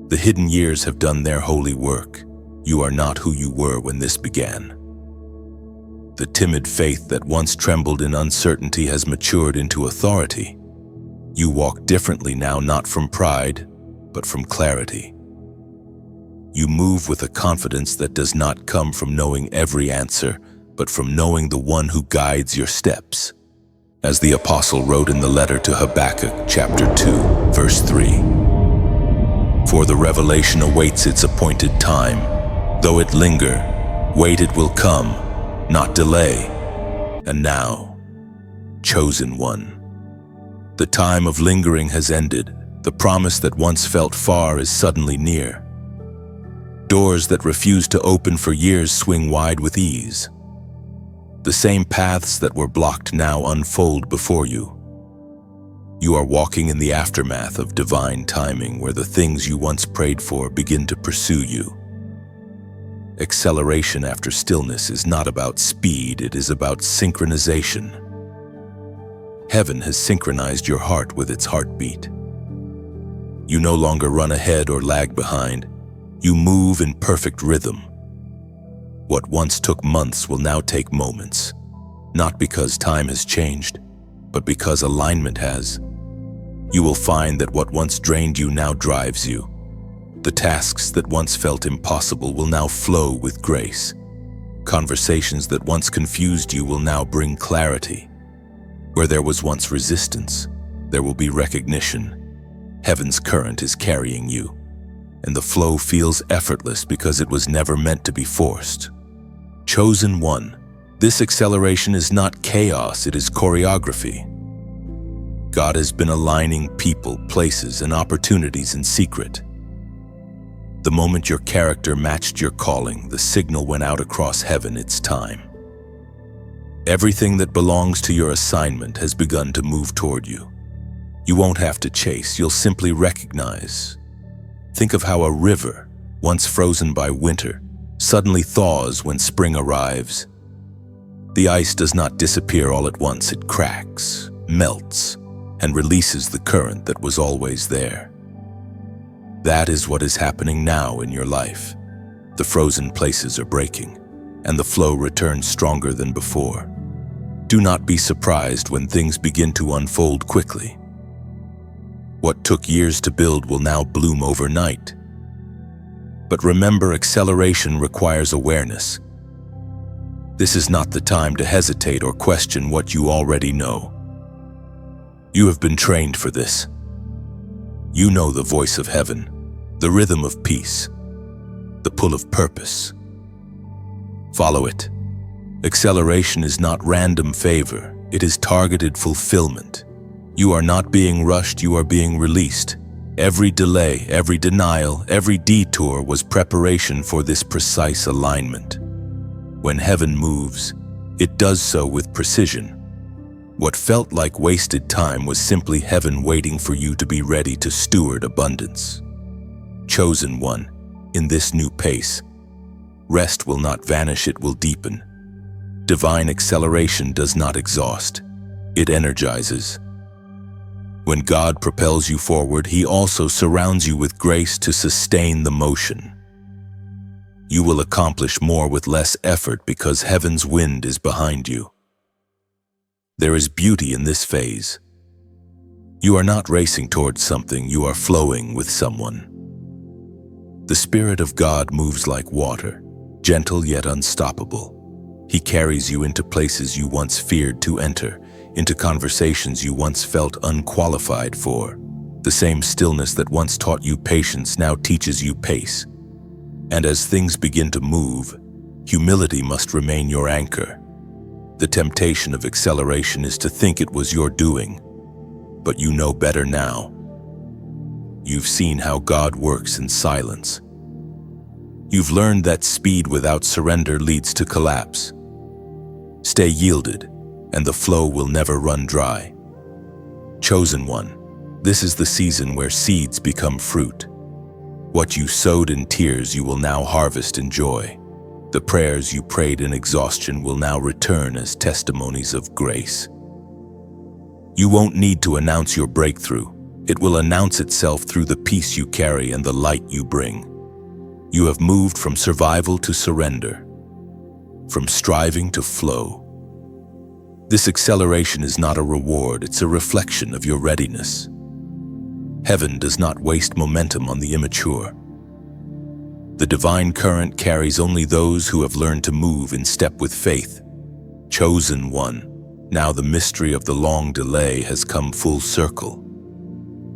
The hidden years have done their holy work. You are not who you were when this began. The timid faith that once trembled in uncertainty has matured into authority. You walk differently now, not from pride, but from clarity. You move with a confidence that does not come from knowing every answer, but from knowing the one who guides your steps. As the apostle wrote in the letter to Habakkuk, chapter 2, verse 3, "For the revelation awaits its appointed time. Though it linger, wait, it will come, not delay." And now, chosen one, the time of lingering has ended. The promise that once felt far is suddenly near. Doors that refused to open for years swing wide with ease. The same paths that were blocked now unfold before you. You are walking in the aftermath of divine timing, where the things you once prayed for begin to pursue you. Acceleration after stillness is not about speed, it is about synchronization. Heaven has synchronized your heart with its heartbeat. You no longer run ahead or lag behind. You move in perfect rhythm. What once took months will now take moments, not because time has changed, but because alignment has. You will find that what once drained you now drives you. The tasks that once felt impossible will now flow with grace. Conversations that once confused you will now bring clarity. Where there was once resistance, there will be recognition. Heaven's current is carrying you, and the flow feels effortless because it was never meant to be forced. Chosen one. This acceleration is not chaos, it is choreography. God has been aligning people, places, and opportunities in secret. The moment your character matched your calling, the signal went out across heaven, it's time. Everything that belongs to your assignment has begun to move toward you. You won't have to chase, you'll simply recognize. Think of how a river, once frozen by winter, suddenly thaws when spring arrives. The ice does not disappear all at once, it cracks, melts, and releases the current that was always there. That is what is happening now in your life. The frozen places are breaking, and the flow returns stronger than before. Do not be surprised when things begin to unfold quickly. What took years to build will now bloom overnight. But remember, acceleration requires awareness. This is not the time to hesitate or question what you already know. You have been trained for this. You know the voice of heaven, the rhythm of peace, the pull of purpose. Follow it. Acceleration is not random favor, it is targeted fulfillment. You are not being rushed, you are being released. Every delay, every denial, every detour was preparation for this precise alignment. When heaven moves, it does so with precision. What felt like wasted time was simply heaven waiting for you to be ready to steward abundance. Chosen one, in this new pace, rest will not vanish, it will deepen. Divine acceleration does not exhaust, it energizes. When God propels you forward, He also surrounds you with grace to sustain the motion. You will accomplish more with less effort because heaven's wind is behind you. There is beauty in this phase. You are not racing towards something, you are flowing with someone. The Spirit of God moves like water, gentle yet unstoppable. He carries you into places you once feared to enter, into conversations you once felt unqualified for. The same stillness that once taught you patience now teaches you pace. And as things begin to move, humility must remain your anchor. The temptation of acceleration is to think it was your doing, but you know better now. You've seen how God works in silence. You've learned that speed without surrender leads to collapse. Stay yielded, and the flow will never run dry. Chosen one, this is the season where seeds become fruit. What you sowed in tears you will now harvest in joy. The prayers you prayed in exhaustion will now return as testimonies of grace. You won't need to announce your breakthrough. It will announce itself through the peace you carry and the light you bring. You have moved from survival to surrender, from striving to flow. This acceleration is not a reward, it's a reflection of your readiness. Heaven does not waste momentum on the immature. The divine current carries only those who have learned to move in step with faith. Chosen one, now the mystery of the long delay has come full circle.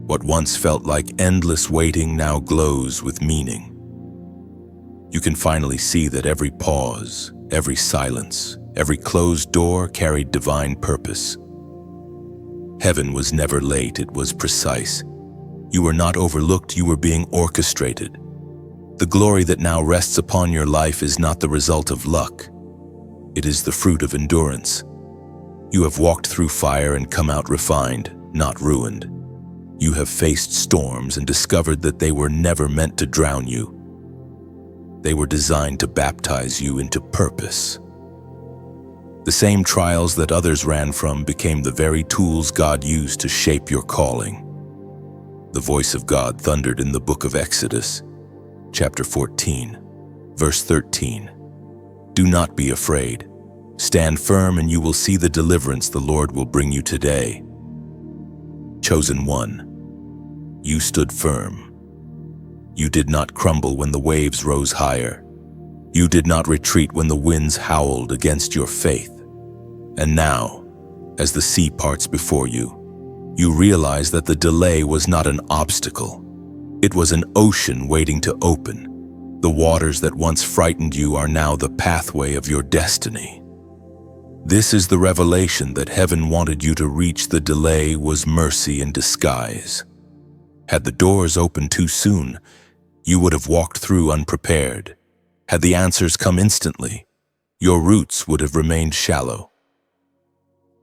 What once felt like endless waiting now glows with meaning. You can finally see that every pause, every silence, every closed door carried divine purpose. Heaven was never late, it was precise. You were not overlooked, you were being orchestrated. The glory that now rests upon your life is not the result of luck. It is the fruit of endurance. You have walked through fire and come out refined, not ruined. You have faced storms and discovered that they were never meant to drown you. They were designed to baptize you into purpose. The same trials that others ran from became the very tools God used to shape your calling. The voice of God thundered in the book of Exodus, chapter 14, verse 13. Do not be afraid. Stand firm and you will see the deliverance the Lord will bring you today. Chosen one, you stood firm. You did not crumble when the waves rose higher. You did not retreat when the winds howled against your faith. And now, as the sea parts before you, you realize that the delay was not an obstacle. It was an ocean waiting to open. The waters that once frightened you are now the pathway of your destiny. This is the revelation that heaven wanted you to reach. The delay was mercy in disguise. Had the doors opened too soon, you would have walked through unprepared. Had the answers come instantly, your roots would have remained shallow.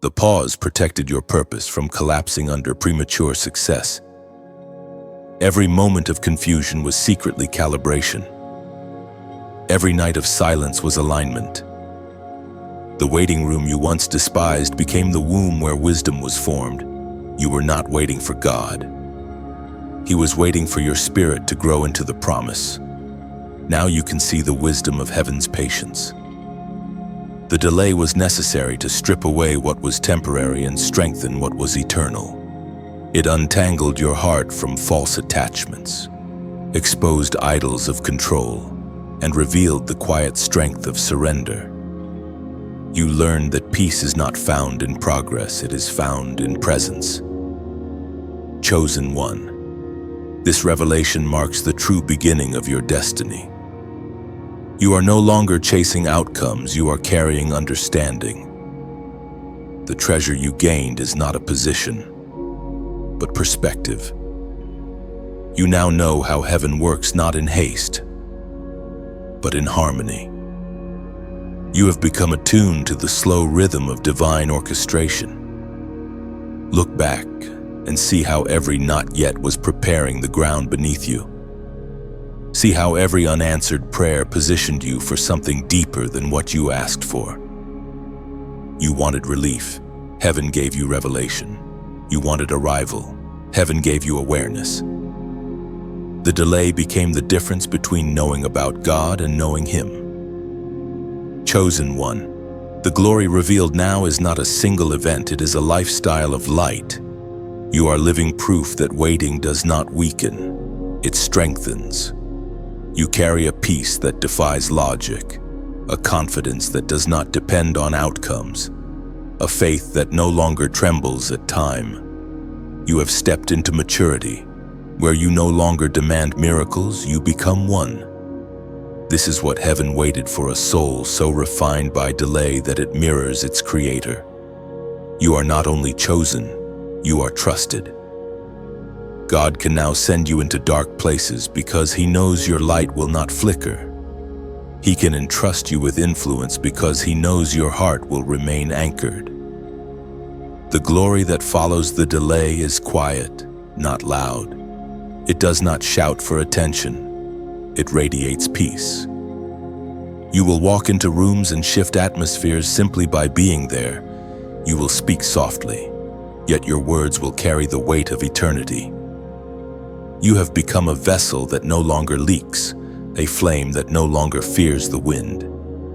The pause protected your purpose from collapsing under premature success. Every moment of confusion was secretly calibration. Every night of silence was alignment. The waiting room you once despised became the womb where wisdom was formed. You were not waiting for God. He was waiting for your spirit to grow into the promise. Now you can see the wisdom of heaven's patience. The delay was necessary to strip away what was temporary and strengthen what was eternal. It untangled your heart from false attachments, exposed idols of control, and revealed the quiet strength of surrender. You learned that peace is not found in progress, it is found in presence. Chosen one. This revelation marks the true beginning of your destiny. You are no longer chasing outcomes, you are carrying understanding. The treasure you gained is not a position, but perspective. You now know how heaven works not in haste, but in harmony. You have become attuned to the slow rhythm of divine orchestration. Look back and see how every not yet was preparing the ground beneath you. See how every unanswered prayer positioned you for something deeper than what you asked for. You wanted relief, heaven gave you revelation. You wanted arrival, heaven gave you awareness. The delay became the difference between knowing about God and knowing Him. Chosen one. The glory revealed now is not a single event, it is a lifestyle of light. You are living proof that waiting does not weaken, it strengthens. You carry a peace that defies logic, a confidence that does not depend on outcomes, a faith that no longer trembles at time. You have stepped into maturity, where you no longer demand miracles, you become one. This is what heaven waited for, a soul so refined by delay that it mirrors its creator. You are not only chosen, you are trusted. God can now send you into dark places because He knows your light will not flicker. He can entrust you with influence because He knows your heart will remain anchored. The glory that follows the delay is quiet, not loud. It does not shout for attention. It radiates peace. You will walk into rooms and shift atmospheres simply by being there. You will speak softly, yet your words will carry the weight of eternity. You have become a vessel that no longer leaks, a flame that no longer fears the wind.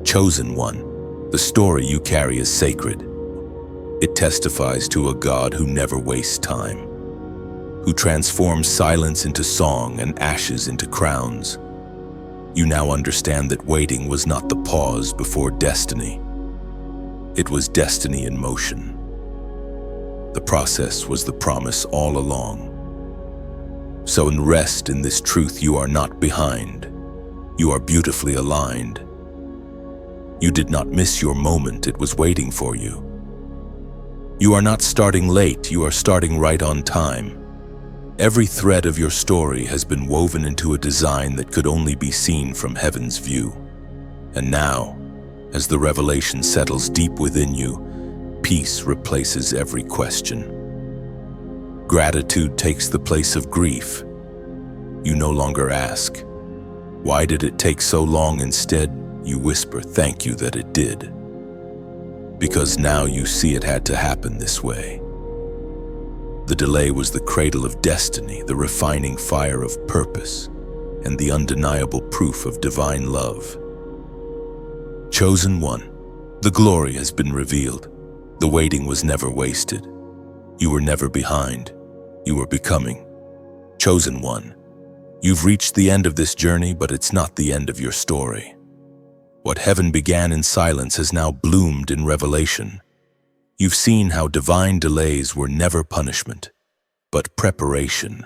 Chosen one, the story you carry is sacred. It testifies to a God who never wastes time, who transforms silence into song and ashes into crowns. You now understand that waiting was not the pause before destiny. It was destiny in motion. The process was the promise all along. So rest in this truth: you are not behind. You are beautifully aligned. You did not miss your moment, it was waiting for you. You are not starting late, you are starting right on time. Every thread of your story has been woven into a design that could only be seen from heaven's view. And now, as the revelation settles deep within you, peace replaces every question. Gratitude takes the place of grief. You no longer ask, "Why did it take so long?" Instead, you whisper, "Thank you that it did." Because now you see it had to happen this way. The delay was the cradle of destiny, the refining fire of purpose, and the undeniable proof of divine love. Chosen one, the glory has been revealed. The waiting was never wasted. You were never behind. You were becoming. Chosen one, you've reached the end of this journey, but it's not the end of your story. What heaven began in silence has now bloomed in revelation. You've seen how divine delays were never punishment, but preparation.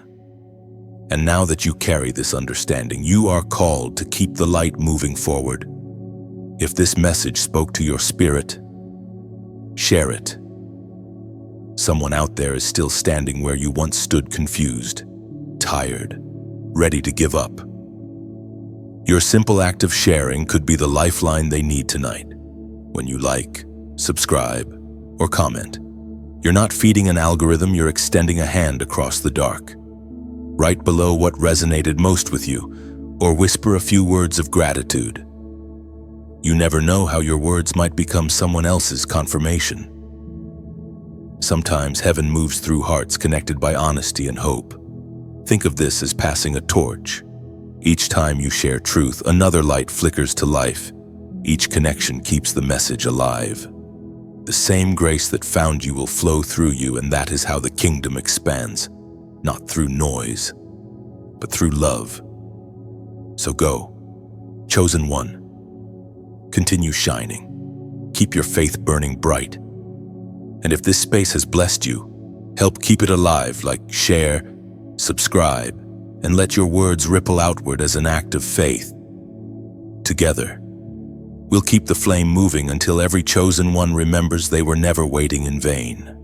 And now that you carry this understanding, you are called to keep the light moving forward. If this message spoke to your spirit, share it. Someone out there is still standing where you once stood, confused, tired, ready to give up. Your simple act of sharing could be the lifeline they need tonight. When you like, subscribe, or comment, you're not feeding an algorithm, you're extending a hand across the dark. Write below what resonated most with you, or whisper a few words of gratitude. You never know how your words might become someone else's confirmation. Sometimes heaven moves through hearts connected by honesty and hope. Think of this as passing a torch. Each time you share truth, another light flickers to life. Each connection keeps the message alive. The same grace that found you will flow through you, and that is how the kingdom expands, not through noise, but through love. So go, chosen one. Continue shining. Keep your faith burning bright. And if this space has blessed you, help keep it alive, like share, subscribe, and let your words ripple outward as an act of faith. Together, we'll keep the flame moving until every chosen one remembers they were never waiting in vain.